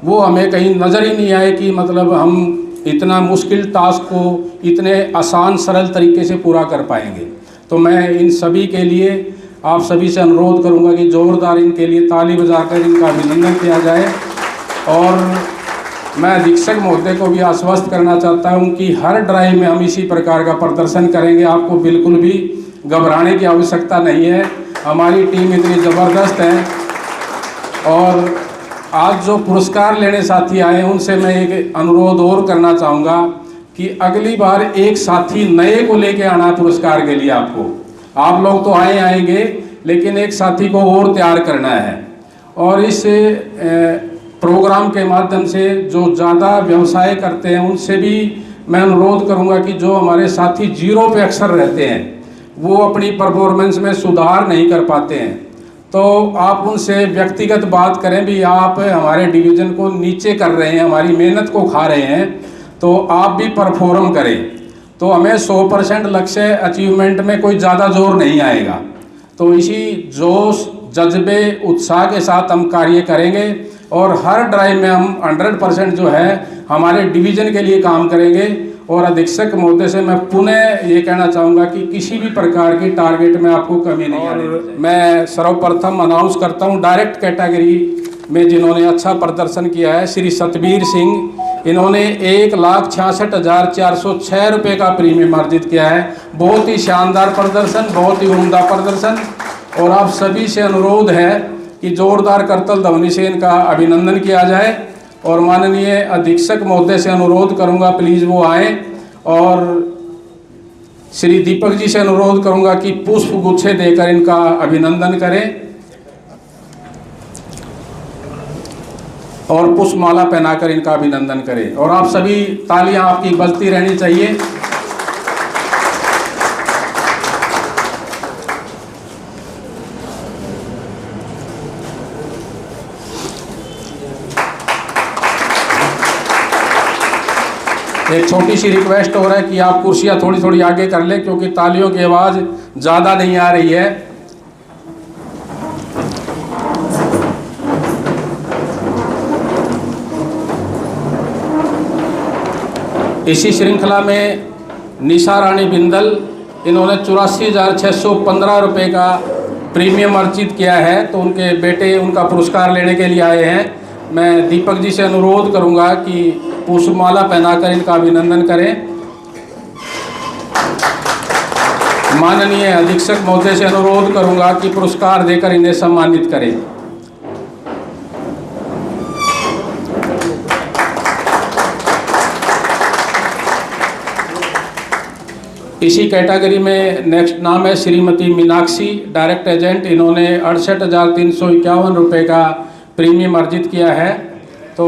Speaker 2: वो हमें कहीं नज़र ही नहीं आए कि मतलब हम इतना मुश्किल टास्क को इतने आसान सरल तरीके से पूरा कर पाएंगे। तो मैं इन सभी के लिए आप सभी से अनुरोध करूंगा कि ज़ोरदार इनके लिए ताली बजाकर इनका अभिनंदन किया जाए। और मैं अधीक्षक महोदय को भी आश्वस्त करना चाहता हूं कि हर ड्राइव में हम इसी प्रकार का प्रदर्शन करेंगे। आपको बिल्कुल भी घबराने की आवश्यकता नहीं है, हमारी टीम इतनी ज़बरदस्त है। और आज जो पुरस्कार लेने साथी आए हैं उनसे मैं एक अनुरोध और करना चाहूँगा कि अगली बार एक साथी नए को लेके आना पुरस्कार के लिए। आप लोग तो आएंगे लेकिन एक साथी को और तैयार करना है। और इस प्रोग्राम के माध्यम से जो ज़्यादा व्यवसाय करते हैं उनसे भी मैं अनुरोध करूंगा कि जो हमारे साथी जीरो पे अक्सर रहते हैं वो अपनी परफॉर्मेंस में सुधार नहीं कर पाते हैं, तो आप उनसे व्यक्तिगत बात करें भी आप हमारे डिवीज़न को नीचे कर रहे हैं, हमारी मेहनत को खा रहे हैं, तो आप भी परफॉर्म करें। तो हमें 100% लक्ष्य अचीवमेंट में कोई ज़्यादा जोर नहीं आएगा। तो इसी जोश, जज्बे, उत्साह के साथ हम कार्य करेंगे और हर ड्राइव में हम 100% जो है हमारे डिवीज़न के लिए काम करेंगे। और अधीक्षक महोदय से मैं पुनः ये कहना चाहूँगा कि किसी भी प्रकार की टारगेट में आपको कमी नहीं आने देंगे। मैं सर्वप्रथम अनाउंस करता हूँ डायरेक्ट कैटेगरी में जिन्होंने अच्छा प्रदर्शन किया है श्री सतबीर सिंह। इन्होंने 1,66,406 रुपये का प्रीमियम अर्जित किया है। बहुत ही शानदार प्रदर्शन, बहुत ही उम्दा प्रदर्शन। और आप सभी से अनुरोध है कि जोरदार करतल ध्वनि से इनका अभिनंदन किया जाए। और माननीय अधीक्षक महोदय से अनुरोध करूंगा प्लीज़ वो आए। और श्री दीपक जी से अनुरोध करूंगा कि पुष्प गुच्छे देकर इनका अभिनंदन करें और पुष्पमाला पहनाकर इनका अभिनंदन करें। और आप सभी तालियां आपकी बजती रहनी चाहिए। एक छोटी सी रिक्वेस्ट हो रहा है कि आप कुर्सियां थोड़ी थोड़ी आगे कर लें क्योंकि तालियों की आवाज़ ज़्यादा नहीं आ रही है। इसी श्रृंखला में निशा रानी बिंदल, इन्होंने 84,615 रुपये का प्रीमियम अर्जित किया है। तो उनके बेटे उनका पुरस्कार लेने के लिए आए हैं। मैं दीपक जी से अनुरोध करूंगा कि पुष्पमाला पहनाकर इनका अभिनंदन करें। माननीय अधीक्षक महोदय से अनुरोध करूंगा कि पुरस्कार देकर इन्हें सम्मानित करें। इसी कैटेगरी में नेक्स्ट नाम है श्रीमती मीनाक्षी, डायरेक्ट एजेंट। इन्होंने 68,351 रुपये का प्रीमियम अर्जित किया है। तो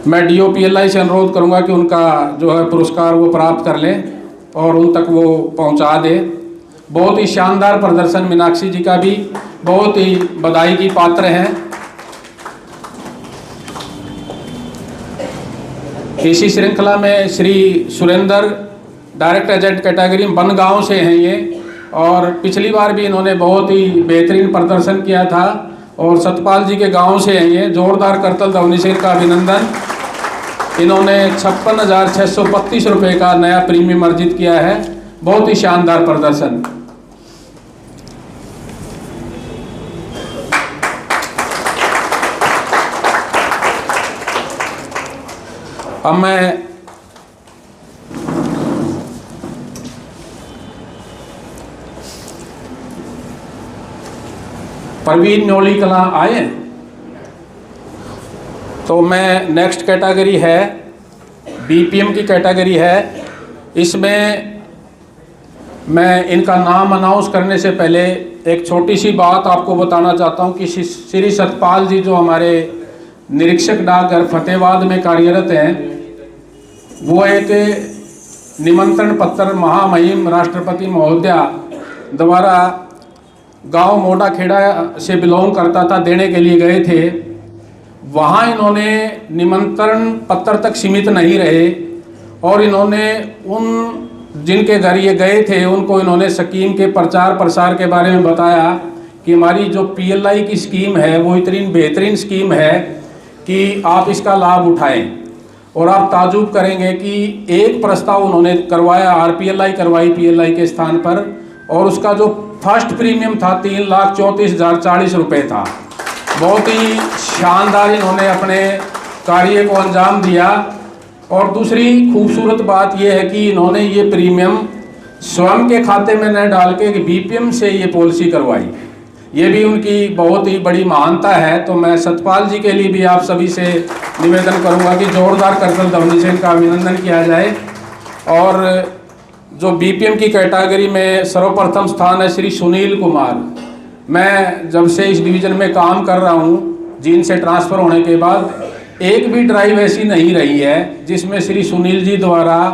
Speaker 2: मैं DOPLI से अनुरोध करूंगा कि उनका जो है पुरस्कार वो प्राप्त कर लें और उन तक वो पहुंचा दे। बहुत ही शानदार प्रदर्शन मीनाक्षी जी का भी, बहुत ही बधाई की पात्र हैं। इसी श्रृंखला में Shri Surendra, direct agent category में बनगांव से हैं ये, और पिछली बार भी इन्होंने बहुत ही बेहतरीन प्रदर्शन किया था। और सतपाल जी के गांव से हैं ये। जोरदार करतल ध्वनि से इनका अभिनंदन। इन्होंने 56,632 रुपये का नया प्रीमियम अर्जित किया है। बहुत ही शानदार प्रदर्शन। अब मैं प्रवीण न्योली कला आए, तो मैं नेक्स्ट कैटेगरी है बीपीएम की कैटेगरी है। इसमें मैं इनका नाम अनाउंस करने से पहले एक छोटी सी बात आपको बताना चाहता हूं कि श्री सतपाल जी जो हमारे निरीक्षक डाकघर फतेहाबाद में कार्यरत हैं, वो एक निमंत्रण पत्र महामहिम राष्ट्रपति महोदया द्वारा गांव मोटा खेड़ा से बिलोंग करता था, देने के लिए गए थे। वहाँ इन्होंने निमंत्रण पत्र तक सीमित नहीं रहे और इन्होंने उन जिनके घर ये गए थे उनको इन्होंने स्कीम के प्रचार प्रसार के बारे में बताया कि हमारी जो पीएलआई की स्कीम है वो इतनी बेहतरीन स्कीम है कि आप इसका लाभ उठाएं। और आप ताजुब करेंगे कि एक प्रस्ताव उन्होंने करवाया, आरपीएलआई करवाई पीएलआई के स्थान पर, और उसका जो फर्स्ट प्रीमियम था 3,34,040 रुपये था। बहुत ही शानदार इन्होंने अपने कार्य को अंजाम दिया। और दूसरी खूबसूरत बात यह है कि इन्होंने ये प्रीमियम स्वयं के खाते में न डाल के बीपीएम से ये पॉलिसी करवाई। ये भी उनकी बहुत ही बड़ी महानता है। तो मैं सतपाल जी के लिए भी आप सभी से निवेदन करूंगा कि जोरदार करतल ध्वनि से इनका अभिनंदन किया जाए। और जो बीपीएम की कैटेगरी में सर्वप्रथम स्थान है श्री सुनील कुमार। मैं जब से इस डिवीज़न में काम कर रहा हूँ, जींद से ट्रांसफ़र होने के बाद एक भी ड्राइव ऐसी नहीं रही है जिसमें श्री सुनील जी द्वारा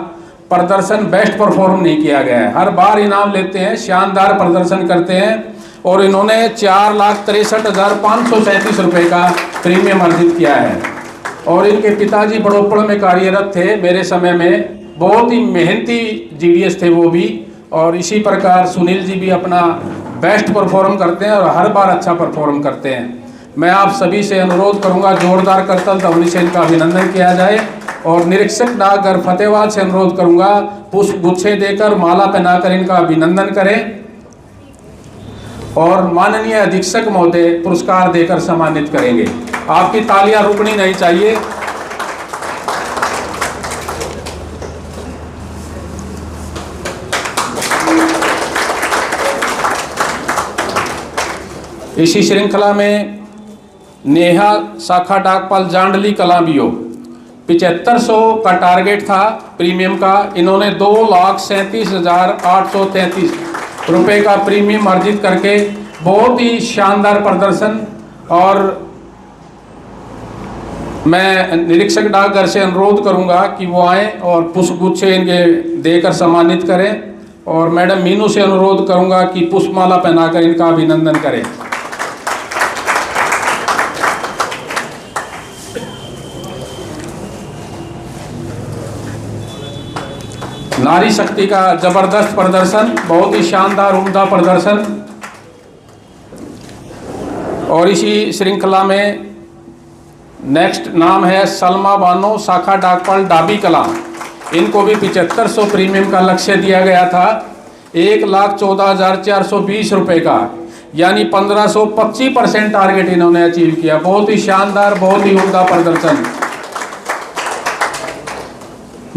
Speaker 2: प्रदर्शन बेस्ट परफॉर्म नहीं किया गया है। हर बार इनाम लेते हैं, शानदार प्रदर्शन करते हैं। और इन्होंने 4,63,537 रुपये का प्रीमियम अर्जित किया है। और इनके पिताजी बड़ोपड़ में कार्यरत थे मेरे समय में, बहुत ही मेहनती जीडीएस थे वो भी। और इसी प्रकार सुनील जी भी अपना बेस्ट परफॉर्म करते हैं और हर बार अच्छा परफॉर्म करते हैं। मैं आप सभी से अनुरोध करूंगा जोरदार करतल ध्वनि से इनका अभिनंदन किया जाए। और निरीक्षक डाकघर फतेहाबाद से अनुरोध करूंगा पुष्प गुच्छे देकर माला पहनाकर इनका अभिनंदन करें। और माननीय अधीक्षक महोदय पुरस्कार देकर सम्मानित करेंगे। आपकी तालियां रुकनी नहीं चाहिए। इसी श्रृंखला में नेहा शाखा डाकपाल जांडली कला भी हो, 7500 का टारगेट था प्रीमियम का। इन्होंने 2,37,833 रुपये का प्रीमियम अर्जित करके बहुत ही शानदार प्रदर्शन। और मैं निरीक्षक डाकघर से अनुरोध करूंगा कि वो आएँ और पुष्पगुच्छे इनके देकर सम्मानित करें। और मैडम मीनू से अनुरोध करूंगा कि पुष्पमाला पहनाकर इनका अभिनंदन करें। नारी शक्ति का जबरदस्त प्रदर्शन, बहुत ही शानदार उम्दा प्रदर्शन। और इसी श्रृंखला में नेक्स्ट नाम है सलमा बानो शाखा डाकपाल डाबी कला। इनको भी 7500 प्रीमियम का लक्ष्य दिया गया था, 1,14,420 रुपये का, यानी 1525% टारगेट इन्होंने अचीव किया। बहुत ही शानदार, बहुत ही उम्दा प्रदर्शन।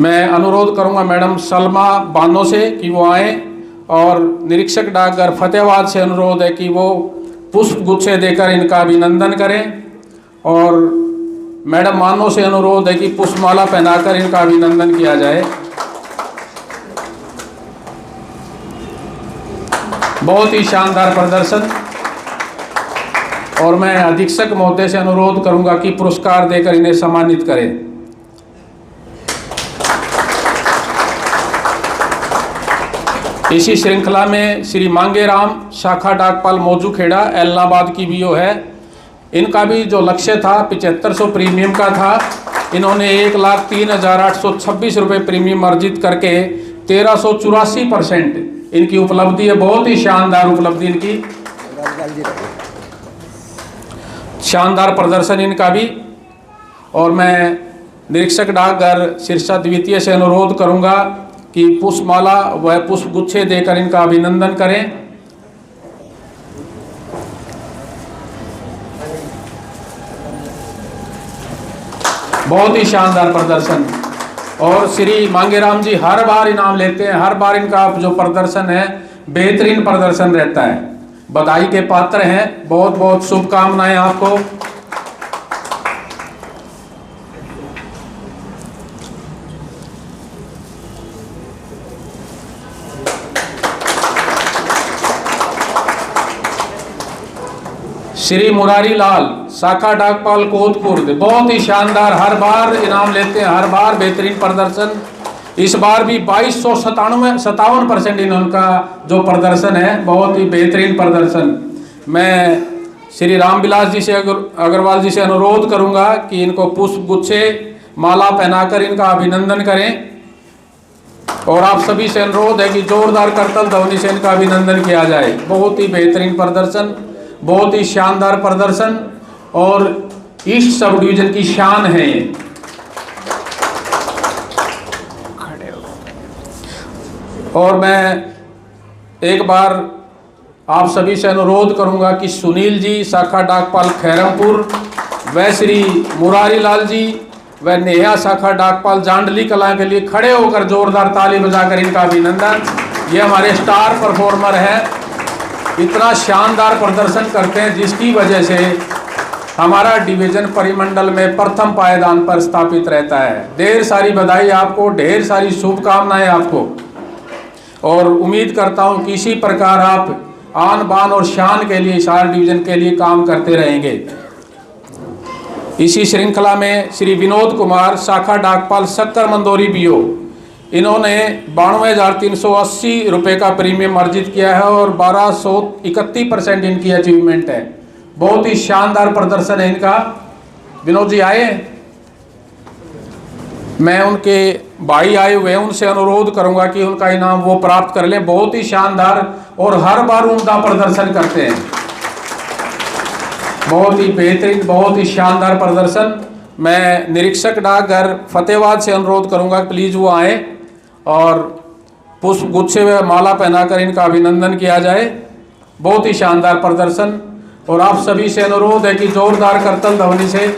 Speaker 2: मैं अनुरोध करूंगा मैडम सलमा बानो से कि वो आएँ। और निरीक्षक डाकघर फतेहाबाद से अनुरोध है कि वो पुष्प गुच्छे देकर इनका अभिनंदन करें। और मैडम मानो से अनुरोध है कि पुष्पमाला पहनाकर इनका अभिनंदन किया जाए। बहुत ही शानदार प्रदर्शन। और मैं अधीक्षक महोदय से अनुरोध करूंगा कि पुरस्कार देकर इन्हें सम्मानित करें। इसी श्रृंखला में श्री मांगेराम शाखा डाकपाल मौजू खेड़ा एलनाबाद की भी है। इनका भी जो लक्ष्य था 7500 प्रीमियम का था। इन्होंने 1,03,826 रुपये प्रीमियम अर्जित करके 1384% इनकी उपलब्धि है। बहुत ही शानदार उपलब्धि इनकी, शानदार प्रदर्शन इनका भी। और मैं निरीक्षक डाकघर सिरसा द्वितीय से अनुरोध करूंगा कि पुष्पमाला व पुष्प गुच्छे देकर इनका अभिनंदन करें। बहुत ही शानदार प्रदर्शन। और श्री मांगेराम जी हर बार इनाम लेते हैं, हर बार इनका जो प्रदर्शन है बेहतरीन प्रदर्शन रहता है, बधाई के पात्र हैं। बहुत बहुत शुभकामनाएं आपको। श्री मुरारी लाल शाखा डाकपाल कोतपुर, बहुत ही शानदार, हर बार इनाम लेते हैं, हर बार बेहतरीन प्रदर्शन। इस बार भी 2257% इनका जो प्रदर्शन है बहुत ही बेहतरीन प्रदर्शन। मैं श्री रामविलास जी से अग्रवाल जी से अनुरोध करूंगा कि इनको पुष्प गुच्छे माला पहनाकर इनका अभिनंदन करें। और आप सभी से अनुरोध है कि जोरदार करतल ध्वनि से इनका अभिनंदन किया जाए। बहुत ही बेहतरीन प्रदर्शन, बहुत ही शानदार प्रदर्शन और ईस्ट सब डिवीजन की शान है ये। और मैं एक बार आप सभी से अनुरोध करूंगा कि सुनील जी शाखा डाकपाल खैरमपुर व श्री मुरारी लाल जी व नेहा शाखा डाकपाल जांडली कला के लिए खड़े होकर जोरदार ताली बजाकर इनका अभिनंदन। ये हमारे स्टार परफॉर्मर है, इतना शानदार प्रदर्शन करते हैं जिसकी वजह से हमारा डिवीजन परिमंडल में प्रथम पायदान पर स्थापित रहता है। ढेर सारी बधाई आपको, ढेर सारी शुभकामनाएं आपको। और उम्मीद करता हूं कि इसी प्रकार आप आन बान और शान के लिए हिसार डिवीजन के लिए काम करते रहेंगे। इसी श्रृंखला में श्री विनोद कुमार शाखा डाकपाल शक्कर मंदोरी बीओ, इन्होंने 92,380 रुपये का प्रीमियम अर्जित किया है और 1231% इनकी अचीवमेंट है। बहुत ही शानदार प्रदर्शन है इनका। विनोद जी आए, मैं उनके भाई आए हुए हैं, उनसे अनुरोध करूंगा कि उनका इनाम वो प्राप्त कर लें। बहुत ही शानदार और हर बार उम्दा प्रदर्शन करते हैं, बहुत ही बेहतरीन, बहुत ही शानदार प्रदर्शन। मैं निरीक्षक डाकघर फतेहाबाद से अनुरोध करूंगा प्लीज़ वो आए और पुष्प गुच्छे व माला पहनाकर इनका अभिनंदन किया जाए। बहुत ही शानदार प्रदर्शन। और आप सभी से अनुरोध है कि जोरदार करतल ध्वनि से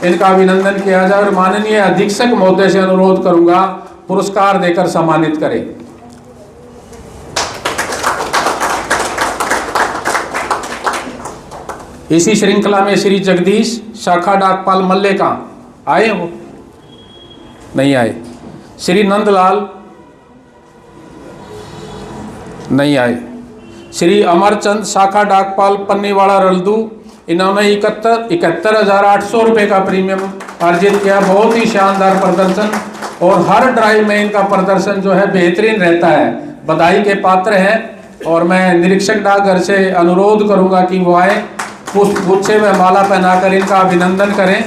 Speaker 2: इनका अभिनंदन किया जाए। और माननीय अधीक्षक महोदय से अनुरोध करूंगा पुरस्कार देकर सम्मानित करें। इसी श्रृंखला में श्री जगदीश शाखा डाकपाल मल्ले का आए हो, नहीं आए। श्री नंदलाल नहीं आए। श्री अमरचंद शाखा डाकपाल पन्नीवाड़ा रल्दू, इन्होंने 71,800 रुपये का प्रीमियम अर्जित किया। बहुत ही शानदार प्रदर्शन और हर ड्राइव में इनका प्रदर्शन जो है बेहतरीन रहता है, बधाई के पात्र हैं। और मैं निरीक्षक डाकघर से अनुरोध करूंगा कि वो आए, पुष्प गुच्छे में माला पहनाकर इनका अभिनंदन करें।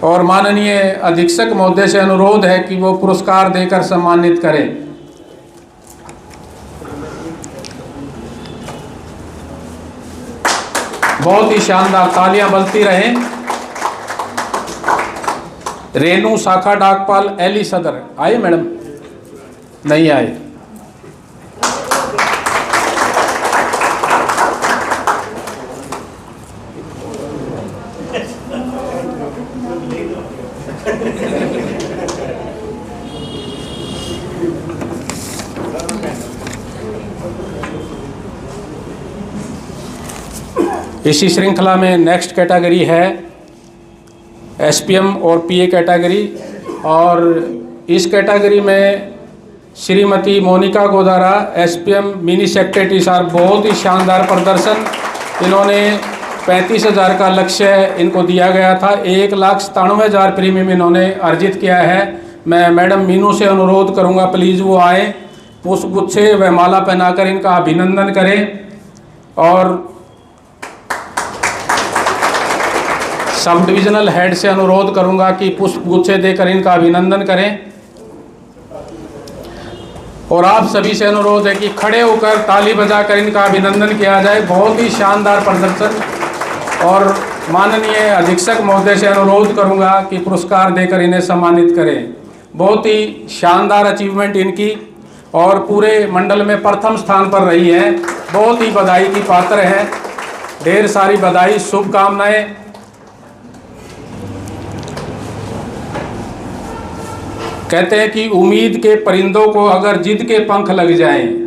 Speaker 2: और माननीय अधीक्षक महोदय से अनुरोध है कि वो पुरस्कार देकर सम्मानित करें। बहुत ही शानदार, तालियां बजती रहें। रेनू शाखा डाकपाल एली सदर आए मैडम, नहीं आए। इसी श्रृंखला में नेक्स्ट कैटेगरी है एसपीएम और पीए कैटेगरी। और इस कैटेगरी में Shrimati Monika Godara SPM mini secretary साहब, बहुत ही शानदार प्रदर्शन। इन्होंने 35,000 का लक्ष्य इनको दिया गया था, 1,97,000 प्रीमियम इन्होंने अर्जित किया है। मैं मैडम मीनू से अनुरोध करूंगा प्लीज़ वो आए, पुष्प गुच्छे व माला पहनाकर इनका अभिनंदन करें। और सब डिविजनल हेड से अनुरोध करूंगा कि पुष्प गुच्छे देकर इनका अभिनंदन करें। और आप सभी से अनुरोध है कि खड़े होकर ताली बजाकर इनका अभिनंदन किया जाए। बहुत ही शानदार प्रदर्शन। और माननीय अधीक्षक महोदय से अनुरोध करूंगा कि पुरस्कार देकर इन्हें सम्मानित करें। बहुत ही शानदार अचीवमेंट इनकी और पूरे मंडल में प्रथम स्थान पर रही है, बहुत ही बधाई की पात्र है। ढेर सारी बधाई, शुभकामनाएं। कहते हैं कि उम्मीद के परिंदों को अगर जिद के पंख लग जाएं,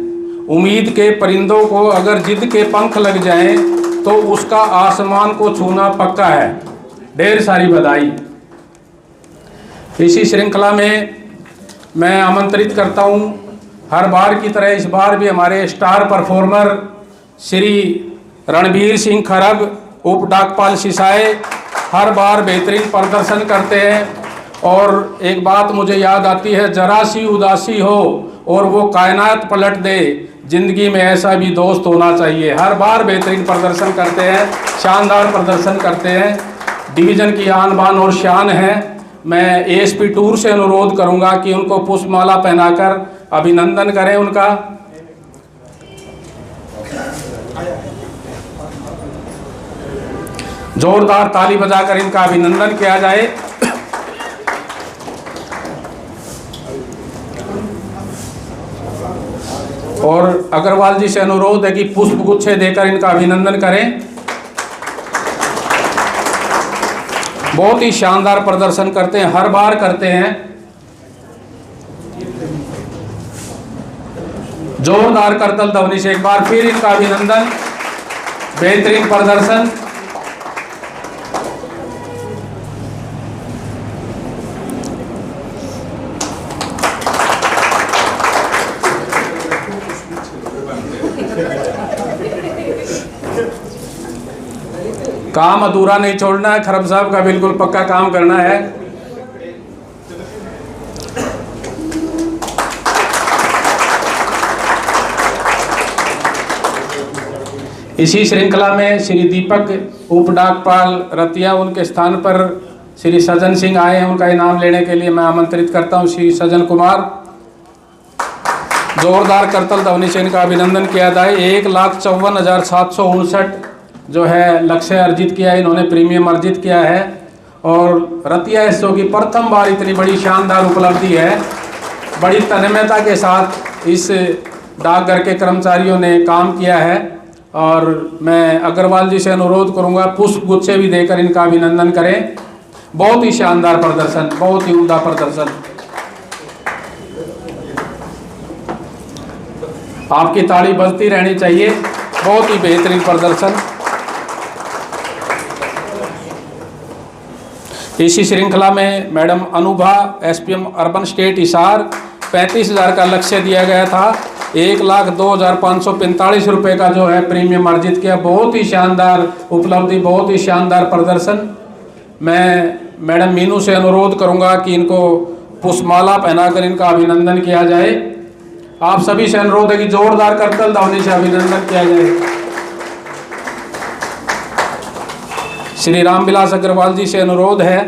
Speaker 2: उम्मीद के परिंदों को अगर जिद के पंख लग जाएं तो उसका आसमान को छूना पक्का है। ढेर सारी बधाई। इसी श्रृंखला में मैं आमंत्रित करता हूं, हर बार की तरह इस बार भी हमारे स्टार परफॉर्मर श्री रणबीर सिंह खरब, उप डाकपाल सिसाए, हर बार बेहतरीन प्रदर्शन करते हैं। और एक बात मुझे याद आती है, जरा सी उदासी हो और वो कायनात पलट दे, जिंदगी में ऐसा भी दोस्त होना चाहिए। हर बार बेहतरीन प्रदर्शन करते हैं, शानदार प्रदर्शन करते हैं, डिवीज़न की आन बान और शान है। मैं एएसपी टूर से अनुरोध करूंगा कि उनको पुष्पमाला पहनाकर अभिनंदन करें उनका। जोरदार ताली बजाकर इनका अभिनंदन किया जाए। और अग्रवाल जी से अनुरोध है कि पुष्प गुच्छे देकर इनका अभिनंदन करें। बहुत ही शानदार प्रदर्शन करते हैं, हर बार करते हैं। जोरदार करतल ध्वनि से एक बार फिर इनका अभिनंदन, बेहतरीन प्रदर्शन। काम अधूरा नहीं छोड़ना है, खरब साहब का बिल्कुल पक्का काम करना है। इसी श्रृंखला में श्री दीपक उप डाकपाल रतिया, उनके स्थान पर श्री सज्जन सिंह आए हैं। उनका इनाम लेने के लिए मैं आमंत्रित करता हूं श्री सज्जन कुमार। जोरदार करतल ध्वनि से इनका अभिनंदन किया जाए। 1,54,759 जो है लक्ष्य अर्जित किया है, इन्होंने प्रीमियम अर्जित किया है। और रतिया एसओ की प्रथम बार इतनी बड़ी शानदार उपलब्धि है। बड़ी तन्मयता के साथ इस डाकघर के कर्मचारियों ने काम किया है। और मैं अग्रवाल जी से अनुरोध करूंगा, पुष्प गुच्छे भी देकर इनका अभिनंदन करें। बहुत ही शानदार प्रदर्शन, बहुत ही उम्दा प्रदर्शन। आपकी ताली बजती रहनी चाहिए, बहुत ही बेहतरीन प्रदर्शन। इसी श्रृंखला में madam Anubha, SPM urban state Hisar, 35,000 का लक्ष्य दिया गया था। 1,02,545 रुपये का जो है प्रीमियम अर्जित किया। बहुत ही शानदार उपलब्धि, बहुत ही शानदार प्रदर्शन। मैं मैडम मीनू से अनुरोध करूंगा कि इनको पुष्पमाला पहनाकर इनका अभिनंदन किया जाए। आप सभी से अनुरोध है कि जोरदार करतल ध्वनि से अभिनंदन किया जाए। श्री रामविलास अग्रवाल जी से अनुरोध है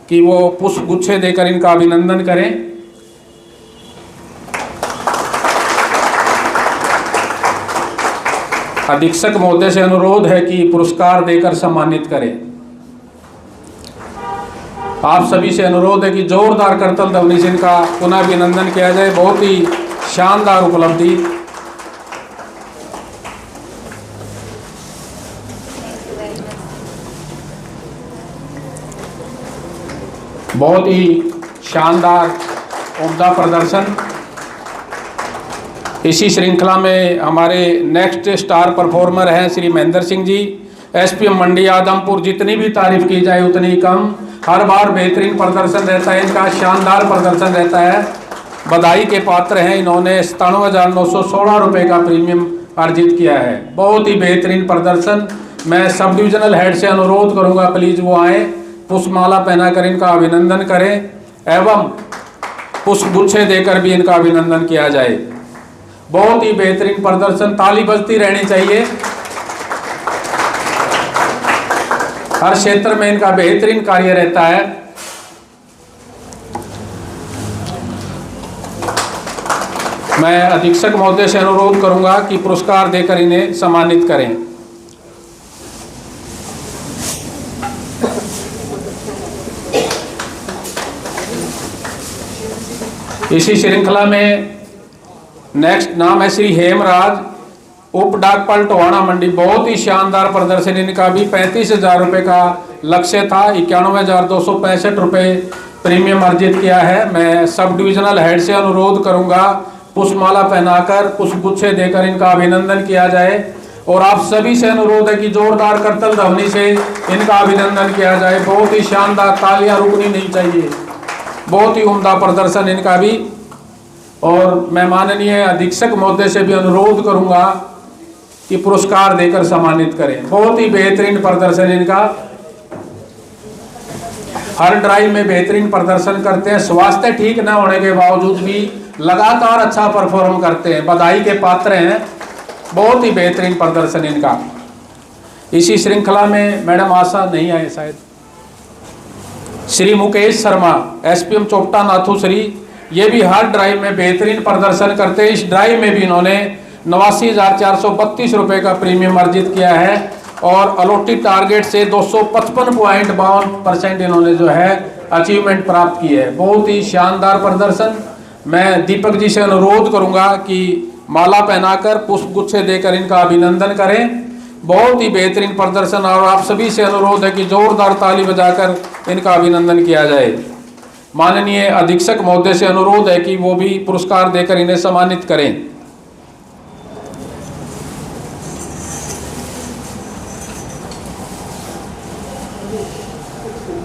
Speaker 2: कि वो पुष्प गुच्छे देकर इनका अभिनंदन करें। अधीक्षक महोदय से अनुरोध है कि पुरस्कार देकर सम्मानित करें। आप सभी से अनुरोध है कि जोरदार करतल ध्वनि से इनका पुनः अभिनंदन किया जाए। बहुत ही शानदार उपलब्धि। बहुत ही शानदार उम्दा प्रदर्शन। इसी श्रृंखला में हमारे नेक्स्ट स्टार परफॉर्मर हैं श्री महेंद्र सिंह जी, एसपीएम मंडी आदमपुर। जितनी भी तारीफ की जाए उतनी कम। हर बार बेहतरीन प्रदर्शन रहता है इनका, शानदार प्रदर्शन रहता है। बधाई के पात्र हैं। इन्होंने 97,916 रुपये का प्रीमियम अर्जित किया है। बहुत ही बेहतरीन प्रदर्शन। मैं सब डिविजनल हेड से अनुरोध करूंगा प्लीज़ वो आए, पुष्पमाला पहनाकर इनका अभिनंदन करें एवं पुष्प गुच्छे देकर भी इनका अभिनंदन किया जाए। बहुत ही बेहतरीन प्रदर्शन, ताली बजती रहनी चाहिए। हर क्षेत्र में इनका बेहतरीन कार्य रहता है। मैं अधीक्षक महोदय से अनुरोध करूंगा कि पुरस्कार देकर इन्हें सम्मानित करें। इसी श्रृंखला में नेक्स्ट नाम है श्री हेमराज, उप डाकपाल टोहाना मंडी। बहुत ही शानदार प्रदर्शन इनका भी। 35,000 रुपये का लक्ष्य था। 91,265 रुपये प्रीमियम अर्जित किया है। मैं सब डिविजनल हेड से अनुरोध करूंगा पुष्पमाला पहनाकर पुष्पगुच्छे देकर इनका अभिनंदन किया जाए। और आप सभी से अनुरोध है कि जोरदार करतल ध्वनि से इनका अभिनंदन किया जाए। बहुत ही शानदार, तालियां रुकनी नहीं चाहिए, बहुत ही उम्दा प्रदर्शन इनका भी। और मैं माननीय अधीक्षक महोदय से भी अनुरोध करूंगा कि पुरस्कार देकर सम्मानित करें। बहुत ही बेहतरीन प्रदर्शन इनका, हर ड्राइव में बेहतरीन प्रदर्शन करते हैं। स्वास्थ्य ठीक न होने के बावजूद भी लगातार अच्छा परफॉर्म करते हैं, बधाई के पात्र हैं। बहुत ही बेहतरीन प्रदर्शन इनका। इसी श्रृंखला में मैडम आशा नहीं आए शायद, श्री मुकेश शर्मा एसपीएम चोपटा नाथुश्री, ये भी हर ड्राइव में बेहतरीन प्रदर्शन करते हैं। इस ड्राइव में भी इन्होंने 89,432 रुपये का प्रीमियम अर्जित किया है और अलॉटेड टारगेट से 255.52% इन्होंने जो है अचीवमेंट प्राप्त की है। बहुत ही शानदार प्रदर्शन। मैं दीपक जी से अनुरोध करूंगा कि माला पहनाकर पुष्पगुच्छे देकर इनका अभिनंदन करें। बहुत ही बेहतरीन प्रदर्शन और आप सभी से अनुरोध है कि जोरदार ताली बजाकर इनका अभिनंदन किया जाए। माननीय अधीक्षक महोदय से अनुरोध है कि वो भी पुरस्कार देकर इन्हें सम्मानित करें।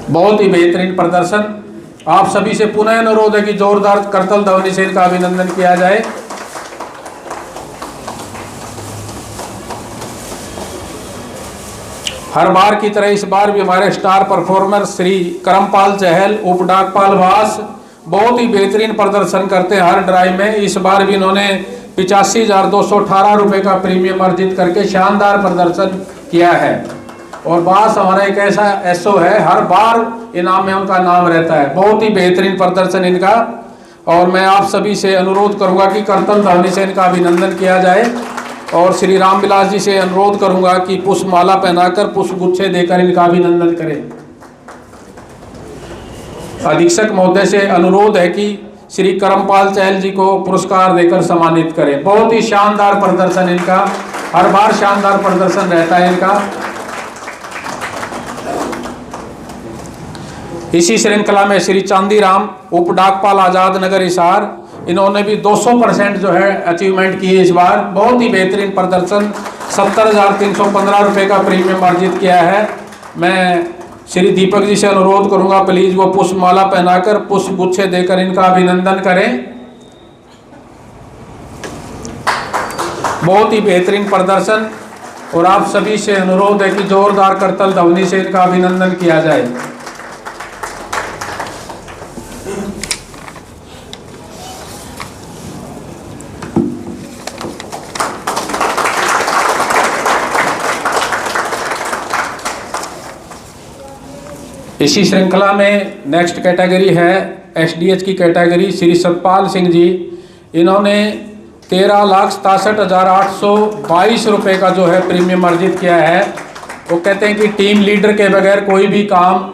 Speaker 2: बहुत ही बेहतरीन प्रदर्शन। आप सभी से पुनः अनुरोध है कि जोरदार करतल ध्वनि से इनका अभिनंदन किया जाए। हर बार की तरह इस बार भी हमारे स्टार परफॉर्मर श्री करमपाल चहल, उप डाकपाल वास, बहुत ही बेहतरीन प्रदर्शन करते हैं हर ड्राइव में। इस बार भी इन्होंने 85,218 रुपये का प्रीमियम अर्जित करके शानदार प्रदर्शन किया है। और बास हमारा एक ऐसा एसओ है, हर बार इनाम में उनका नाम रहता है। बहुत ही बेहतरीन प्रदर्शन इनका। और मैं आप सभी से अनुरोध करूंगा कि करतल ध्वनि से इनका अभिनंदन किया जाए। और श्री रामविलास जी से अनुरोध करूंगा कि पुष्पमाला पहनाकर पुष्पगुच्छे देकर इनका अभिनंदन करें। अधीक्षक महोदय से अनुरोध है कि श्री करमपाल चहल जी को पुरस्कार देकर सम्मानित करें। बहुत ही शानदार प्रदर्शन इनका, हर बार शानदार प्रदर्शन रहता है इनका। इसी श्रृंखला में श्री चांदीराम, उप डाकपाल आजाद नगर हिसार, इन्होंने भी 200% जो है अचीवमेंट की है इस बार। बहुत ही बेहतरीन प्रदर्शन, 70,315 रुपये का प्रीमियम अर्जित किया है। मैं श्री दीपक जी से अनुरोध करूंगा प्लीज वो पुष्पमाला पहनाकर पुष्पगुच्छे देकर इनका अभिनंदन करें। बहुत ही बेहतरीन प्रदर्शन। और आप सभी से अनुरोध है कि जोरदार करतल ध्वनि से इनका अभिनंदन किया जाए। इसी श्रृंखला में नेक्स्ट कैटेगरी है एसडीएच की कैटेगरी। श्री सतपाल सिंह जी, इन्होंने 13,67,822 रुपये का जो है प्रीमियम अर्जित किया है। वो कहते हैं कि टीम लीडर के बगैर कोई भी काम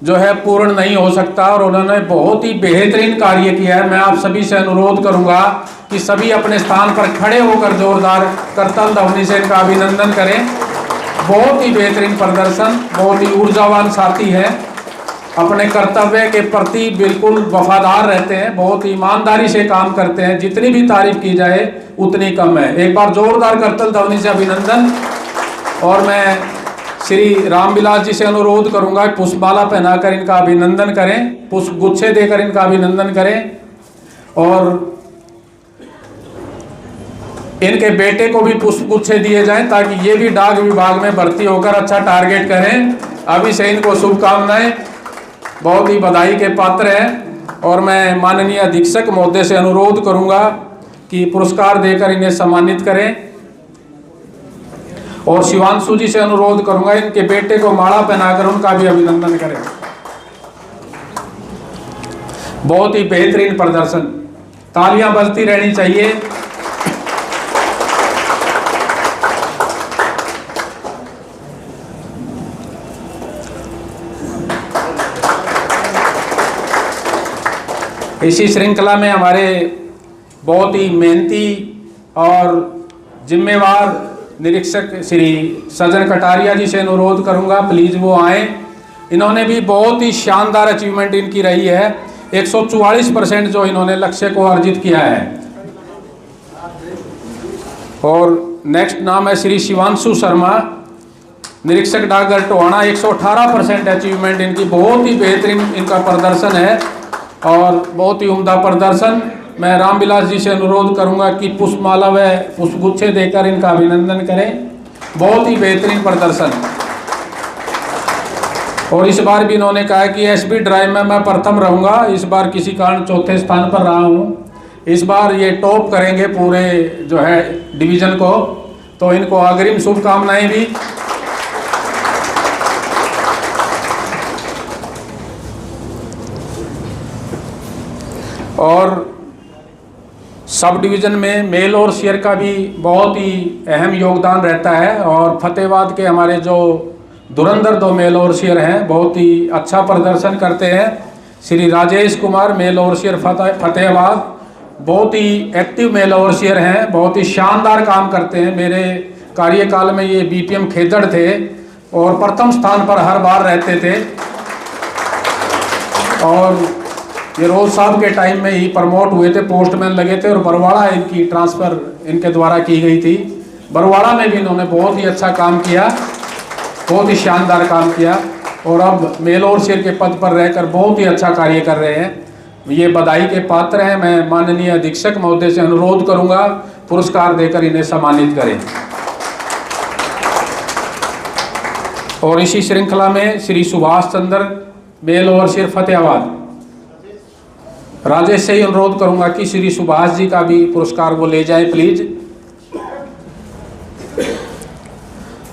Speaker 2: जो है पूर्ण नहीं हो सकता और उन्होंने बहुत ही बेहतरीन कार्य किया है। मैं आप सभी से अनुरोध करूंगा कि सभी अपने स्थान पर खड़े होकर जोरदार करतल ध्वनि से इनका अभिनंदन करें। बहुत ही बेहतरीन प्रदर्शन, बहुत ही ऊर्जावान साथी हैं, अपने कर्तव्य के प्रति बिल्कुल वफादार रहते हैं, बहुत ईमानदारी से काम करते हैं। जितनी भी तारीफ की जाए उतनी कम है। एक बार जोरदार करतल ध्वनि से अभिनंदन। और मैं श्री रामविलास जी से अनुरोध करूंगा पुष्पमाला पहनाकर इनका अभिनंदन करें, पुष्पगुच्छे देकर इनका अभिनंदन करें। और इनके बेटे को भी पुष्पगुच्छे दिए जाएं ताकि ये भी डाक विभाग में भर्ती होकर अच्छा टारगेट करें। अभी से इनको शुभकामनाएं, बहुत ही बधाई के पात्र हैं। और मैं माननीय अधीक्षक महोदय से अनुरोध करूंगा कि पुरस्कार देकर इन्हें सम्मानित करें। और शिवांशु जी से अनुरोध करूंगा इनके बेटे को माला पहनाकर उनका भी अभिनंदन करें। बहुत ही बेहतरीन प्रदर्शन, तालियां बजती रहनी चाहिए। इसी श्रृंखला में हमारे बहुत ही मेहनती और जिम्मेवार निरीक्षक श्री सजन कटारिया जी से अनुरोध करूंगा प्लीज वो आए। इन्होंने भी बहुत ही शानदार अचीवमेंट इनकी रही है। 144% जो इन्होंने लक्ष्य को अर्जित किया है। और नेक्स्ट नाम है श्री शिवांशु शर्मा, निरीक्षक डाकघर टोहाना। 118% अचीवमेंट इनकी, बहुत ही बेहतरीन इनका प्रदर्शन है और बहुत ही उम्दा प्रदर्शन। मैं रामविलास जी से अनुरोध करूंगा कि पुष्पमाला व पुष्पगुच्छे देकर इनका अभिनंदन करें। बहुत ही बेहतरीन प्रदर्शन। और इस बार भी इन्होंने कहा कि एसपी ड्राइव में मैं प्रथम रहूंगा। इस बार किसी कारण चौथे स्थान पर रहा हूं। इस बार ये टॉप करेंगे पूरे जो है डिवीजन को, तो इनको अग्रिम शुभकामनाएं भी। और सब डिवीज़न में मेल और शेयर का भी बहुत ही अहम योगदान रहता है। और फतेहाबाद के हमारे जो धुरंधर 2 मेल और शेयर हैं, बहुत ही अच्छा प्रदर्शन करते हैं। श्री राजेश कुमार मेल और शेयर फतेहाबाद, बहुत ही एक्टिव मेल और शेयर हैं, बहुत ही शानदार काम करते हैं। मेरे कार्यकाल में ये बीपीएम खेदड़ थे और प्रथम स्थान पर हर बार रहते थे। और ये रोज साहब के टाइम में ही प्रमोट हुए थे, पोस्टमैन लगे थे और बरवाड़ा इनकी ट्रांसफ़र इनके द्वारा की गई थी। बरवाड़ा में भी इन्होंने बहुत ही अच्छा काम किया, बहुत ही शानदार काम किया और अब मेल और शेयर के पद पर रहकर बहुत ही अच्छा कार्य कर रहे हैं। ये बधाई के पात्र हैं। मैं माननीय अधीक्षक महोदय से अनुरोध करूंगा पुरस्कार देकर इन्हें सम्मानित करें। और इसी श्रृंखला में श्री सुभाष चंद्र मेल और शेयर फतेहाबाद, राजेश से ही अनुरोध करूंगा कि श्री सुभाष जी का भी पुरस्कार वो ले जाएं प्लीज।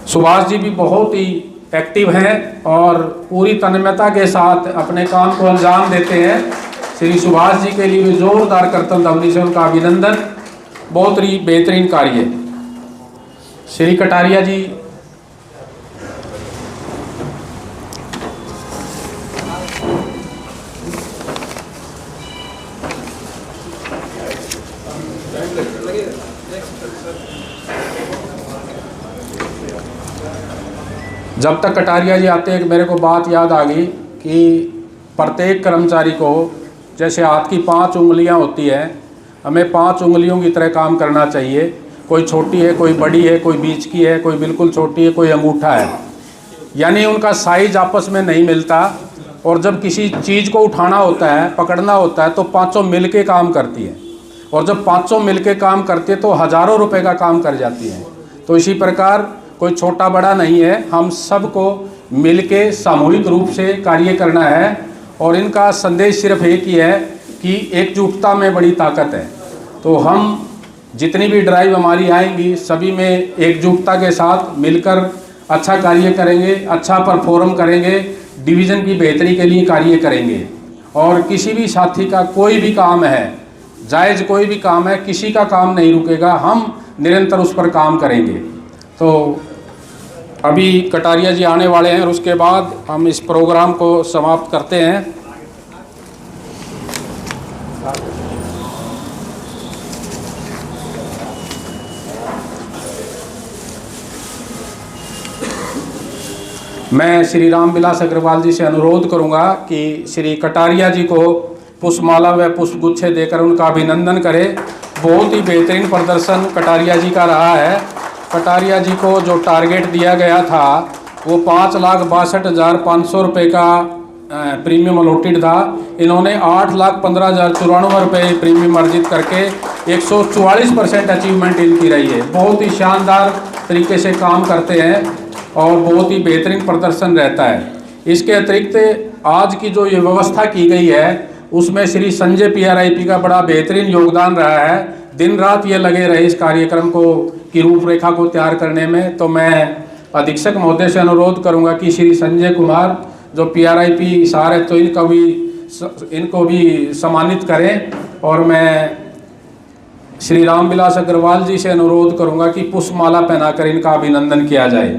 Speaker 2: सुभाष जी भी बहुत ही एक्टिव हैं और पूरी तन्मयता के साथ अपने काम को अंजाम देते हैं। श्री सुभाष जी के लिए भी जोरदार कर्तन ध्वनि से उनका अभिनंदन। बहुत ही बेहतरीन कार्य। श्री कटारिया जी, जब तक कटारिया जी आते हैं मेरे को बात याद आ गई कि प्रत्येक कर्मचारी को जैसे हाथ की 5 उंगलियां होती हैं, हमें 5 उंगलियों की तरह काम करना चाहिए। कोई छोटी है, कोई बड़ी है, कोई बीच की है, कोई बिल्कुल छोटी है, कोई अंगूठा है, यानी उनका साइज आपस में नहीं मिलता। और जब किसी चीज़ को उठाना होता है, पकड़ना होता है, तो 5 मिल के काम करती है। और जब 5 मिल के काम करती है तो हज़ारों रुपए का काम कर जाती है। तो इसी प्रकार कोई छोटा बड़ा नहीं है, हम सबको मिलके सामूहिक रूप से कार्य करना है। और इनका संदेश सिर्फ एक ही है कि एकजुटता में बड़ी ताकत है। तो हम जितनी भी ड्राइव हमारी आएंगी सभी में एकजुटता के साथ मिलकर अच्छा कार्य करेंगे, अच्छा परफॉर्म करेंगे, डिवीज़न की बेहतरी के लिए कार्य करेंगे। और किसी भी साथी का कोई भी काम है, जायज़ कोई भी काम है, किसी का काम नहीं रुकेगा, हम निरंतर उस पर काम करेंगे। तो अभी कटारिया जी आने वाले हैं और उसके बाद हम इस प्रोग्राम को समाप्त करते हैं। मैं श्री रामविलास अग्रवाल जी से अनुरोध करूंगा कि श्री कटारिया जी को पुष्पमाला व पुष्पगुच्छे देकर उनका अभिनंदन करें। बहुत ही बेहतरीन प्रदर्शन कटारिया जी का रहा है। कटारिया जी को जो टारगेट दिया गया था वो 5,62,500 रुपये का प्रीमियम अलॉटेड था। इन्होंने 8,15,094 रुपये प्रीमियम अर्जित करके 144% अचीवमेंट इनकी रही है। बहुत ही शानदार तरीके से काम करते हैं और बहुत ही बेहतरीन प्रदर्शन रहता है। इसके अतिरिक्त आज की जो ये व्यवस्था की गई है उसमें श्री संजय PRIP का बड़ा बेहतरीन योगदान रहा है। दिन रात ये लगे रहे इस कार्यक्रम को की रूपरेखा को तैयार करने में। तो मैं अधीक्षक महोदय से अनुरोध करूंगा कि श्री संजय कुमार जो PRIP हिसार है तो इनको भी सम्मानित करें। और मैं श्री रामविलास अग्रवाल जी से अनुरोध करूंगा कि पुष्पमाला पहनाकर इनका अभिनंदन किया जाए।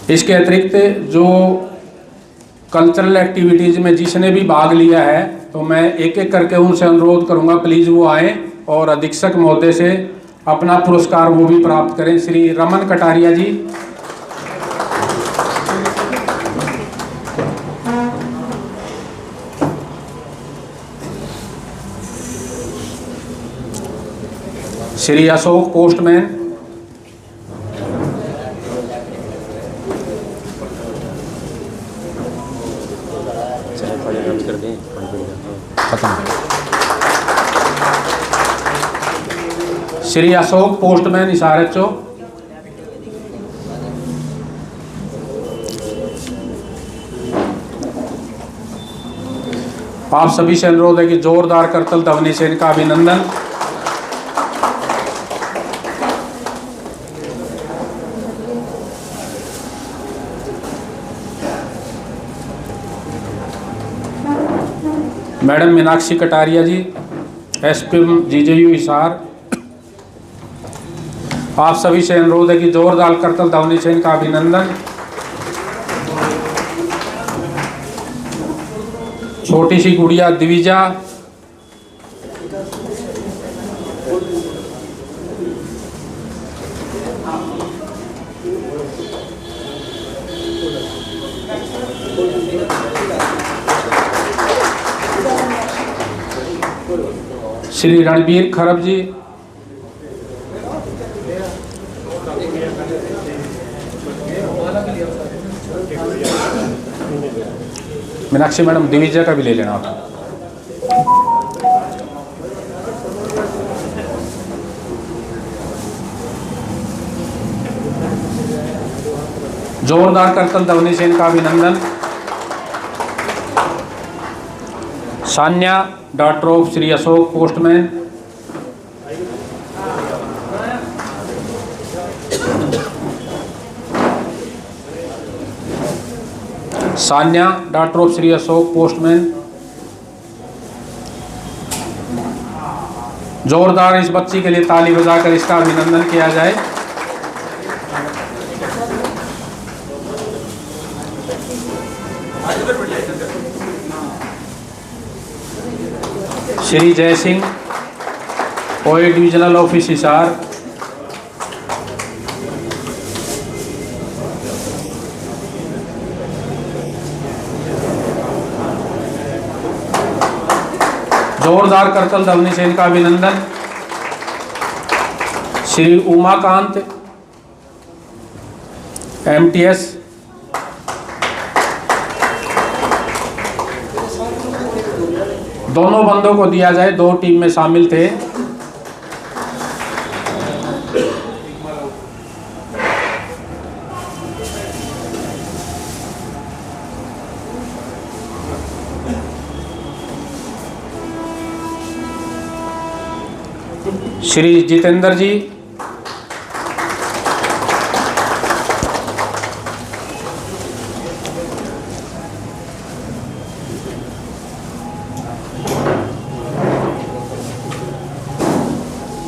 Speaker 2: इसके अतिरिक्त जो कल्चरल एक्टिविटीज़ में जिसने भी भाग लिया है तो मैं एक एक करके उनसे अनुरोध करूंगा प्लीज़ वो आएँ और अधीक्षक महोदय से अपना पुरस्कार वो भी प्राप्त करें। श्री रमन कटारिया जी। श्री अशोक पोस्टमैन। श्री अशोक पोस्टमैन इशारचो। आप सभी से अनुरोध है कि जोरदार करतल ध्वनि से इनका अभिनंदन। मैडम मीनाक्षी कटारिया जी, एसपीएम जीजेयू हिसार। आप सभी से अनुरोध है कि जोरदार करतल ध्वनि से इनका अभिनंदन। छोटी सी गुड़िया दिविजा। श्री रणबीर खरब जी। मीनाक्षी मैडम दिविजय का भी ले लेना आप। जोरदार करतल ध्वनि से इनका अभिनंदन। Sanya daughter of Shri Ashok postman. Sanya daughter of Shri Ashok postman. जोरदार इस बच्ची के लिए ताली बजाकर इसका अभिनंदन किया जाए। श्री जय सिंह, ओए डिविजनल ऑफिस हिसार। जोरदार करतल ध्वनि से इनका अभिनंदन। श्री उमाकांत, एमटीएस। दोनों बंदों को दिया जाए, 2 टीम में शामिल थे। श्री जितेंद्र जी।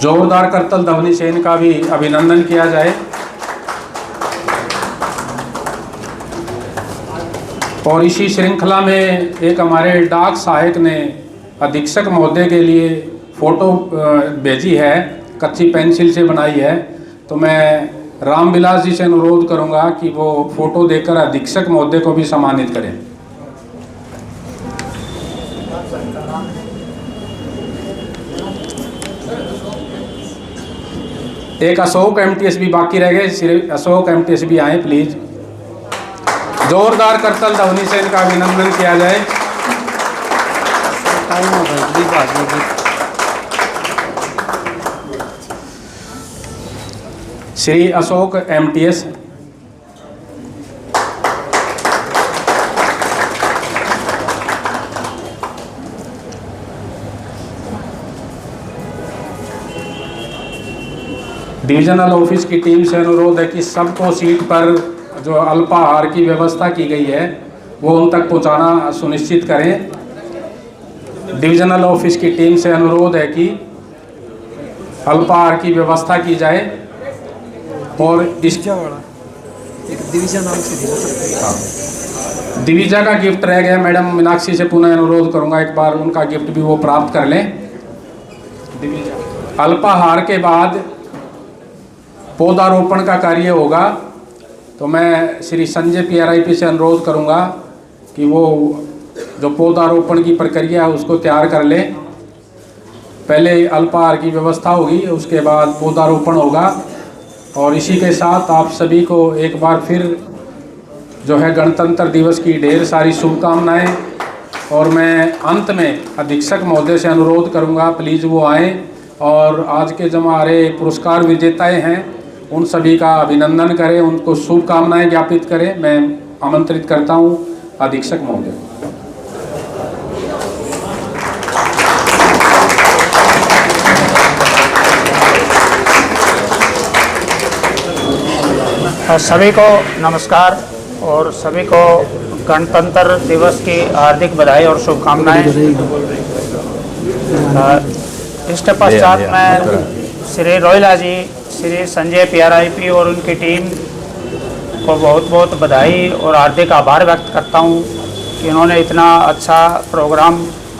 Speaker 2: जोरदार करतल ध्वनि से इनका भी अभिनंदन किया जाए। और इसी श्रृंखला में एक हमारे डाक सहायक ने अधीक्षक महोदय के लिए फ़ोटो भेजी है, कच्ची पेंसिल से बनाई है। तो मैं रामविलास जी से अनुरोध करूंगा कि वो फ़ोटो देकर अधीक्षक महोदय को भी सम्मानित करें। एक अशोक एमटीएस भी बाकी रह गए। श्री अशोक एमटीएस भी आए प्लीज। जोरदार करतल ध्वनि से इनका अभिनंदन किया जाए। Shri Ashok MTS. Divisional office की टीम से अनुरोध है कि सबको सीट पर जो अल्पाहार की व्यवस्था की गई है वो उन तक पहुंचाना सुनिश्चित करें। डिविजनल ऑफिस की टीम से अनुरोध है कि अल्पाहार की व्यवस्था की जाए। और इस दिविजा का गिफ्ट रह गया। मैडम मीनाक्षी से पुनः अनुरोध करूंगा एक बार उनका गिफ्ट भी वो प्राप्त कर लें। अल्पाहार के बाद पौधारोपण का कार्य होगा, तो मैं श्री संजय PRIP से अनुरोध करूंगा कि वो जो पौधारोपण की प्रक्रिया है उसको तैयार कर ले। पहले अल्पाहार की व्यवस्था होगी, उसके बाद पौधारोपण होगा। और इसी के साथ आप सभी को एक बार फिर जो है गणतंत्र दिवस की ढेर सारी शुभकामनाएं। और मैं अंत में अधीक्षक महोदय से अनुरोध करूंगा प्लीज़ वो आएँ और आज के जो हमारे पुरस्कार विजेताएँ हैं उन सभी का अभिनंदन करें, उनको शुभकामनाएं ज्ञापित करें। मैं आमंत्रित करता हूं अधीक्षक महोदय।
Speaker 16: सभी को नमस्कार और सभी को गणतंत्र दिवस की हार्दिक बधाई और शुभकामनाएं। इसके पश्चात मैं श्री रोहिला जी, श्री संजय PRIP और उनकी टीम को बहुत बहुत बधाई और हार्दिक आभार व्यक्त करता हूं कि इन्होंने इतना अच्छा प्रोग्राम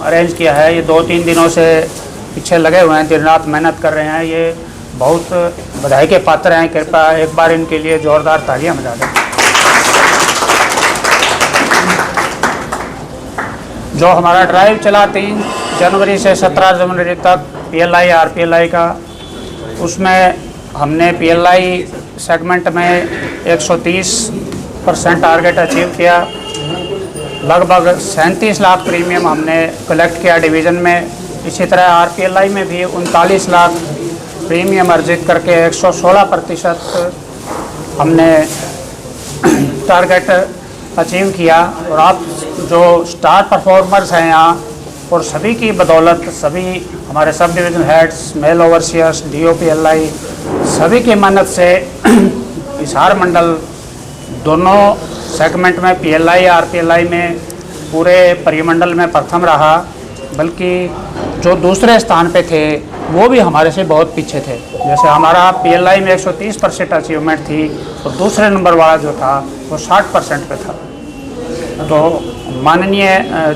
Speaker 16: अरेंज किया है। ये 2-3 दिनों से पीछे लगे हुए हैं, दिन रात मेहनत कर रहे हैं। ये बहुत बधाई के पात्र हैं। कृपया एक बार इनके लिए जोरदार तालियां बजा दें। जो हमारा ड्राइव चला 3 जनवरी से 17 जनवरी तक PLI RPLI का, उसमें हमने PLI सेगमेंट में 130% टारगेट अचीव किया। लगभग 37 लाख प्रीमियम हमने कलेक्ट किया डिवीज़न में। इसी तरह RPLI में भी 39 लाख प्रीमियम अर्जित करके 116% हमने टारगेट अचीव किया। और आप जो स्टार परफॉर्मर्स हैं यहाँ, और सभी की बदौलत, सभी हमारे subdivision heads, mail overseers, DOPLI, सभी की मेहनत से हिसार मंडल दोनों सेगमेंट में PLI RPLI में पूरे परिमंडल में प्रथम रहा। बल्कि जो दूसरे स्थान पे थे वो भी हमारे से बहुत पीछे थे। जैसे हमारा PLI में 130% अचीवमेंट थी, और दूसरे नंबर वाला जो था वो 60% पे था। तो माननीय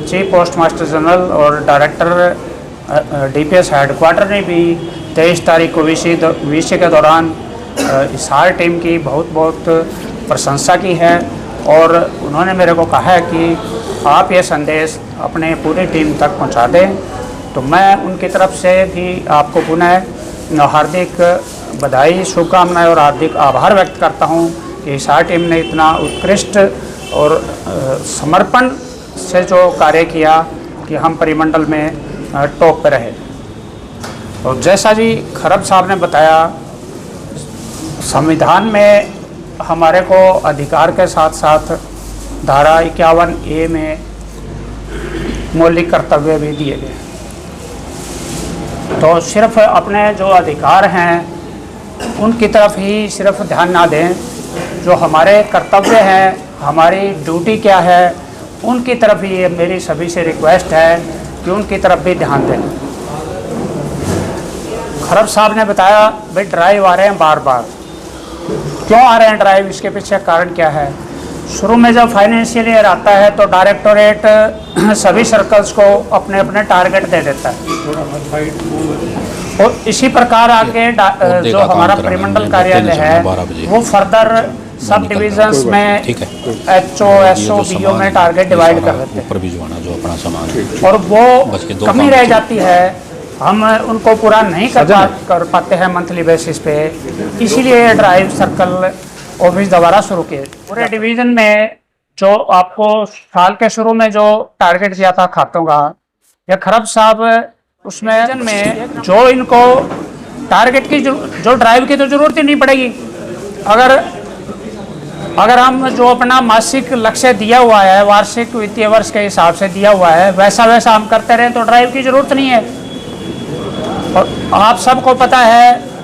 Speaker 16: चीफ पोस्ट मास्टर जनरल और डायरेक्टर DPS हेडक्वार्टर ने भी 23 तारीख को विषय के दौरान हिसार टीम की बहुत बहुत प्रशंसा की है। और उन्होंने मेरे को कहा है कि आप ये संदेश अपने पूरी टीम तक पहुंचा दें। तो मैं उनकी तरफ से भी आपको पुनः हार्दिक बधाई, शुभकामनाएं और हार्दिक आभार व्यक्त करता हूं कि हिसार टीम ने इतना उत्कृष्ट और समर्पण से जो कार्य किया कि हम परिमंडल में टॉप पे रहे। और जैसा जी खरब साहब ने बताया, संविधान में हमारे को अधिकार के साथ साथ धारा 51A में मौलिक कर्तव्य भी दिए गए। तो सिर्फ अपने जो अधिकार हैं उनकी तरफ ही सिर्फ ध्यान ना दें, जो हमारे कर्तव्य हैं, हमारी ड्यूटी क्या है, उनकी तरफ ही मेरी सभी से रिक्वेस्ट है कि उनकी तरफ भी ध्यान दें। खरब साहब ने बताया भाई ड्राइव आ रहे हैं बार बार, क्यों आ रहे हैं ड्राइव, इसके पीछे कारण क्या है। शुरू में जब फाइनेंशियल ईयर आता है तो डायरेक्टोरेट सभी सर्कल्स को अपने अपने टारगेट दे देता है। और इसी प्रकार आगे जो हमारा परिमंडल कार्यालय है वो फर्दर सब डिविजन्स में HO, SO, BO में टारगेट डिवाइड कर देते हैं। और वो कमी रह जाती है, हम उनको पूरा नहीं कर पाते हैं मंथली बेसिस पे। इसीलिए ड्राइव सर्कल ऑफिस दोबारा शुरू किए। पूरे डिवीज़न में जो आपको साल के शुरू में जो टारगेट दिया था खातों का, या खरब साहब उसमें जो इनको टारगेट की जो ड्राइव की तो ज़रूरत ही नहीं पड़ेगी। अगर हम जो अपना मासिक लक्ष्य दिया हुआ है, वार्षिक वित्तीय वर्ष के हिसाब से दिया हुआ है, वैसा हम करते रहें तो ड्राइव की ज़रूरत नहीं है। और आप सबको पता है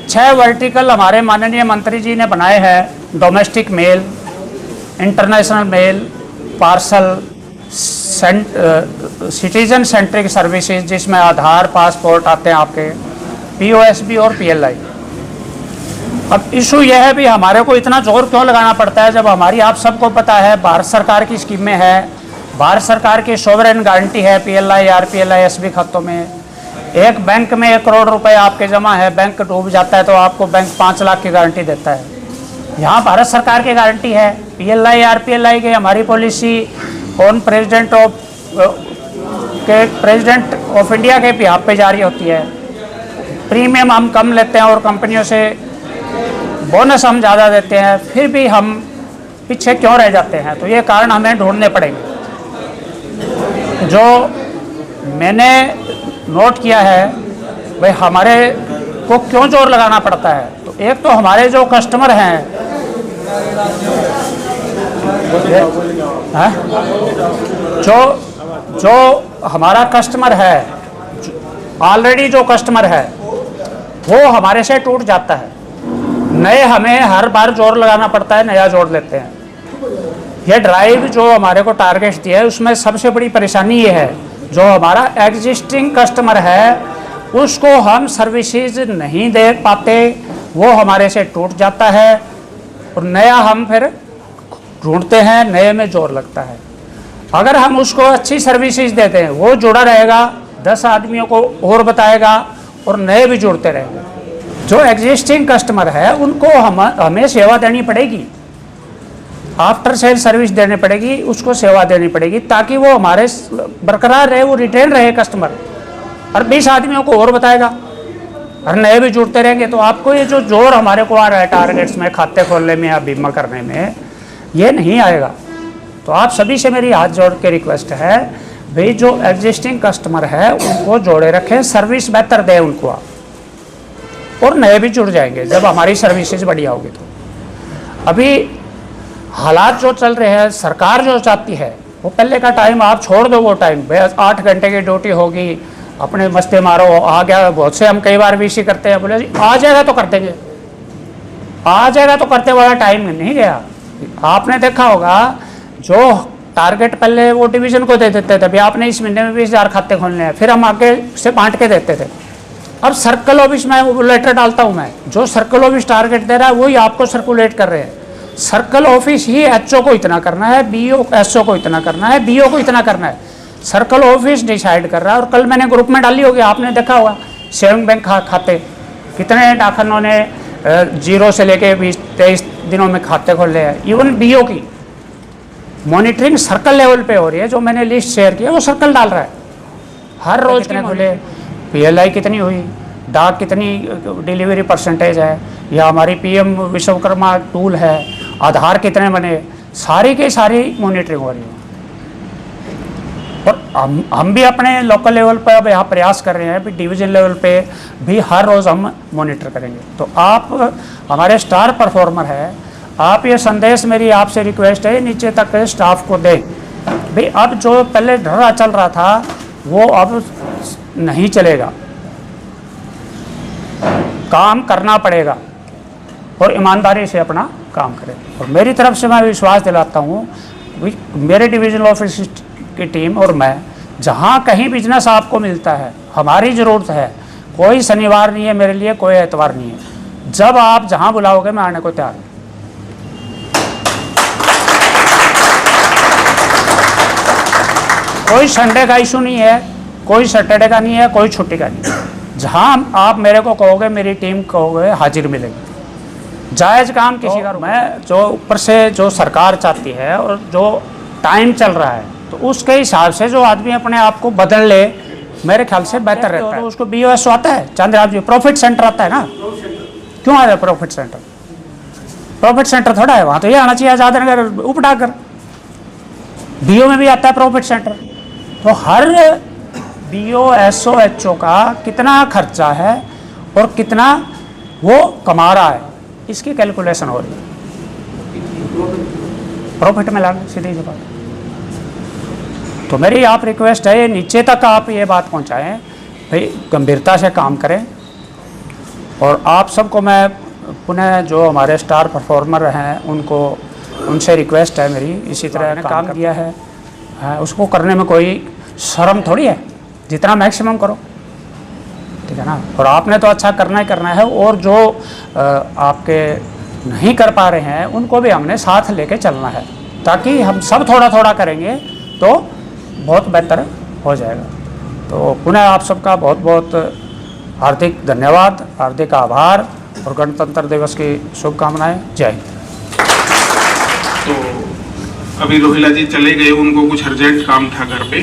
Speaker 16: 6 वर्टिकल हमारे माननीय मंत्री जी ने बनाए हैं, domestic mail, international mail, parcel, citizen centric services जिसमें आधार, पासपोर्ट आते हैं आपके, POSB और PLI। अब इशू यह है भी हमारे को इतना जोर क्यों लगाना पड़ता है, जब हमारी आप सबको पता है भारत सरकार की स्कीमें है, भारत सरकार की सोवरेन गारंटी है PLI RPLI SB खातों में। एक बैंक में 1 करोड़ रुपए आपके जमा है, बैंक डूब जाता है तो आपको बैंक 5 लाख की गारंटी देता है। यहाँ भारत सरकार की गारंटी है। PLI RPLI की हमारी policy on president of India के बिहाफ पे जारी होती है। प्रीमियम हम कम लेते हैं और कंपनियों से बोनस हम ज़्यादा देते हैं, फिर भी हम पीछे क्यों रह जाते हैं? तो ये कारण हमें ढूंढने पड़ेंगे। जो मैंने नोट किया है भाई हमारे को क्यों जोर लगाना पड़ता है, तो एक तो हमारे जो कस्टमर हैं जो हमारा कस्टमर है, ऑलरेडी जो कस्टमर है वो हमारे से टूट जाता है। नए हमें हर बार जोर लगाना पड़ता है, नया जोड़ लेते हैं। ये ड्राइव जो हमारे को टारगेट दिया है उसमें सबसे बड़ी परेशानी ये है, जो हमारा एग्जिस्टिंग कस्टमर है उसको हम सर्विसेज नहीं दे पाते, वो हमारे से टूट जाता है और नया हम फिर ढूंढते हैं, नए में जोर लगता है। अगर हम उसको अच्छी सर्विसेज देते हैं वो जुड़ा रहेगा, 10 आदमियों को और बताएगा और नए भी जुड़ते रहेंगे। जो एग्जिस्टिंग कस्टमर है उनको हमें सेवा देनी पड़ेगी, आफ्टर सेल सर्विस देनी पड़ेगी, उसको सेवा देनी पड़ेगी ताकि वो हमारे बरकरार रहे, वो रिटेन रहे कस्टमर, और 20 आदमियों को और बताएगा और नए भी जुड़ते रहेंगे। तो आपको ये जो जोर हमारे को आ रहा है टारगेट्स में, खाते खोलने में या बीमा करने में, ये नहीं आएगा। तो आप सभी से मेरी हाथ जोड़ के रिक्वेस्ट है भाई जो एग्जिस्टिंग कस्टमर है उनको जोड़े रखें, सर्विस बेहतर दें उनको आप, और नए भी जुड़ जाएंगे जब हमारी सर्विसेज बढ़िया होगी। तो अभी हालात जो चल रहे हैं, सरकार जो चाहती है वो पहले का टाइम आप छोड़ दो, वो टाइम 8 घंटे की ड्यूटी होगी, अपने मस्ते मारो, आ गया। बहुत से हम कई बार VC करते हैं, बोले आ जाएगा तो कर देंगे, आ जाएगा तो करते वाला टाइम नहीं गया। आपने देखा होगा जो टारगेट पहले वो डिवीज़न को दे देते थे, अभी आपने इस महीने में 20,000 खाते खोलने हैं, फिर हम आगे से बांट के देते थे। अब सर्कल ऑफिस में लेटर डालता हूँ मैं, जो सर्कल ऑफिस टारगेट दे रहा है वही आपको सर्कुलेट कर रहे हैं। सर्कल ऑफिस ही HO को इतना करना है, BO SO को इतना करना है, BO को इतना करना है, सर्कल ऑफिस डिसाइड कर रहा है। और कल मैंने ग्रुप में डाली होगी, आपने देखा होगा सेविंग बैंक खाते कितने डाकखानों ने 0 से लेके 20-23 दिनों में खाते खोले हैं। इवन BO की मॉनिटरिंग सर्कल लेवल पे हो रही है। जो मैंने लिस्ट शेयर की है वो सर्कल डाल रहा है, हर रोज कितने खुले, PLI कितनी हुई, डाक कितनी डिलीवरी परसेंटेज है, या हमारी PM विश्वकर्मा टूल है, आधार कितने बने, सारी की सारी मॉनिटरिंग हो रही है। और हम भी अपने लोकल लेवल पर अब यहाँ प्रयास कर रहे हैं भी डिवीजन लेवल पे भी हर रोज़ हम मॉनिटर करेंगे। तो आप हमारे स्टार परफॉर्मर है, आप ये संदेश मेरी आपसे रिक्वेस्ट है नीचे तक स्टाफ को दें भाई अब जो पहले ढर्रा चल रहा था वो अब नहीं चलेगा, काम करना पड़ेगा और ईमानदारी से अपना काम करें। और मेरी तरफ से मैं विश्वास दिलाता हूँ, मेरे डिवीजनल ऑफिस की टीम और मैं, जहाँ कहीं बिजनेस आपको मिलता है, हमारी ज़रूरत है, कोई शनिवार नहीं है मेरे लिए, कोई एतवार नहीं है, जब आप जहाँ बुलाओगे मैं आने को तैयार हूँ। कोई संडे का इशू नहीं है, कोई सैटरडे का नहीं है, कोई छुट्टी का नहीं है, जहाँ आप मेरे को कहोगे, मेरी टीम कहोगे, हाजिर मिलेगी। जायज़ काम किसी का मैं जो ऊपर से जो सरकार चाहती है और जो टाइम चल रहा है, तो उसके हिसाब से जो आदमी अपने आप को बदल ले, मेरे ख्याल से बेहतर रहता है। तो उसको BOS आता है, चंद्रयाब जी प्रॉफिट सेंटर आता है ना, क्यों आ रहा है प्रॉफिट सेंटर? प्रॉफिट सेंटर थोड़ा है, वहाँ तो ये आना चाहिए आज़ाद नगर उपडाकर। BO में भी आता है प्रॉफिट सेंटर। तो हर BO SO HO का कितना खर्चा है और कितना वो कमा रहा है, इसकी कैलकुलेशन हो रही है, प्रॉफिट में लाना सीधी सी बात। तो मेरी आप रिक्वेस्ट है नीचे तक आप ये बात पहुंचाएं भाई, गंभीरता से काम करें। और आप सबको मैं पुनः जो हमारे स्टार परफॉर्मर हैं उनसे रिक्वेस्ट है मेरी, इसी तरह काम किया है उसको करने में कोई शर्म थोड़ी है, जितना मैक्सिमम करो, ठीक है ना। और आपने तो अच्छा करना ही करना है, और जो आपके नहीं कर पा रहे हैं उनको भी हमने साथ लेके चलना है, ताकि हम सब थोड़ा थोड़ा करेंगे तो बहुत बेहतर हो जाएगा। तो पुनः आप सबका बहुत बहुत हार्दिक धन्यवाद, हार्दिक आभार और गणतंत्र दिवस की शुभकामनाएं। जय हिंद।
Speaker 14: तो अभी रोहिला जी चले गए, उनको कुछ अर्जेंट काम था घर पे,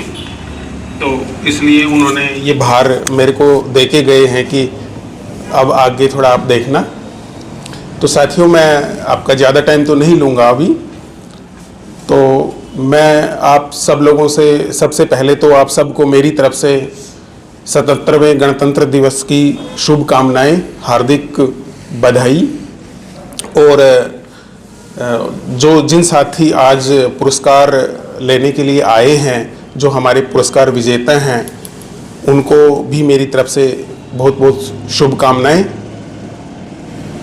Speaker 14: तो इसलिए उन्होंने ये भार मेरे को दे के गए हैं कि अब आगे थोड़ा आप देखना। तो साथियों, मैं आपका ज़्यादा टाइम तो नहीं लूँगा अभी। तो मैं आप सब लोगों से सबसे पहले तो आप सबको मेरी तरफ से 77वें गणतंत्र दिवस की शुभकामनाएं, हार्दिक बधाई। और जो जिन साथी आज पुरस्कार लेने के लिए आए हैं, जो हमारे पुरस्कार विजेता हैं, उनको भी मेरी तरफ से बहुत बहुत शुभकामनाएं।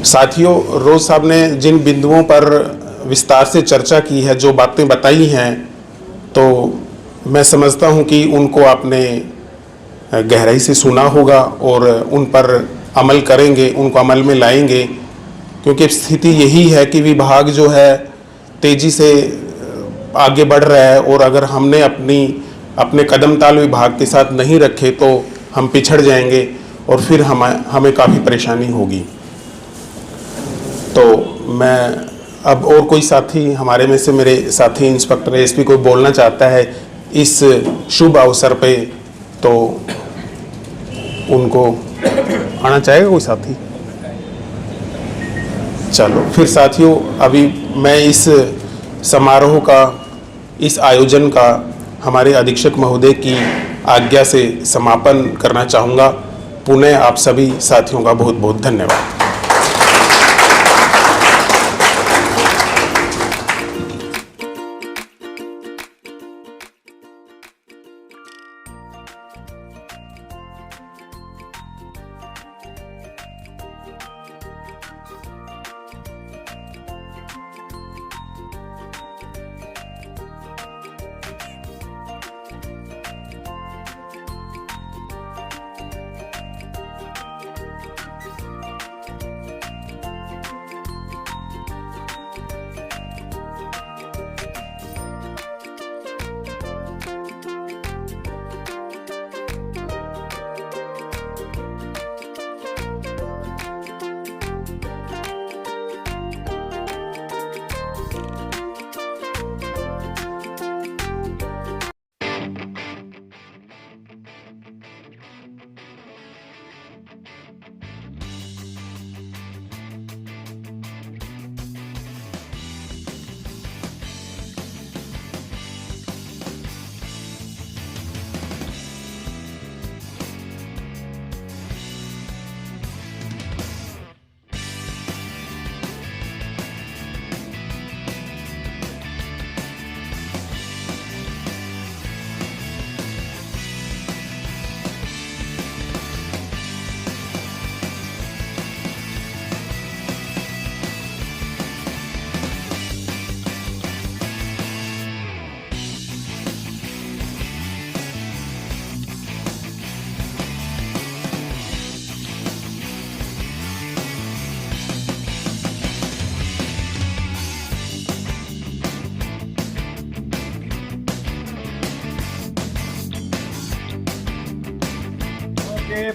Speaker 14: साथियों, रोज साहब ने जिन बिंदुओं पर विस्तार से चर्चा की है, जो बातें बताई हैं, तो मैं समझता हूं कि उनको आपने गहराई से सुना होगा और उन पर अमल करेंगे, उनको अमल में लाएंगे, क्योंकि स्थिति यही है कि विभाग जो है तेज़ी से आगे बढ़ रहा है और अगर हमने अपने कदम ताल विभाग के साथ नहीं रखे तो हम पिछड़ जाएंगे और फिर हमें काफ़ी परेशानी होगी। तो मैं अब और कोई साथी हमारे में से मेरे साथी इंस्पेक्टर एसपी कोई बोलना चाहता है इस शुभ अवसर पे, तो उनको आना चाहेगा कोई साथी? चलो फिर साथियों, अभी मैं इस समारोह का, इस आयोजन का हमारे अधीक्षक महोदय की आज्ञा से समापन करना चाहूँगा। पुनः आप सभी साथियों का बहुत बहुत धन्यवाद।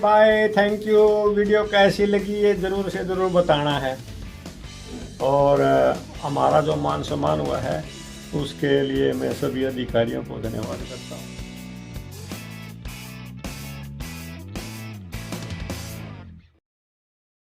Speaker 6: Bye, thank you. वीडियो कैसी लगी ये ज़रूर से ज़रूर बताना है, और हमारा जो मान सम्मान हुआ है उसके लिए मैं सभी अधिकारियों को धन्यवाद करता हूँ।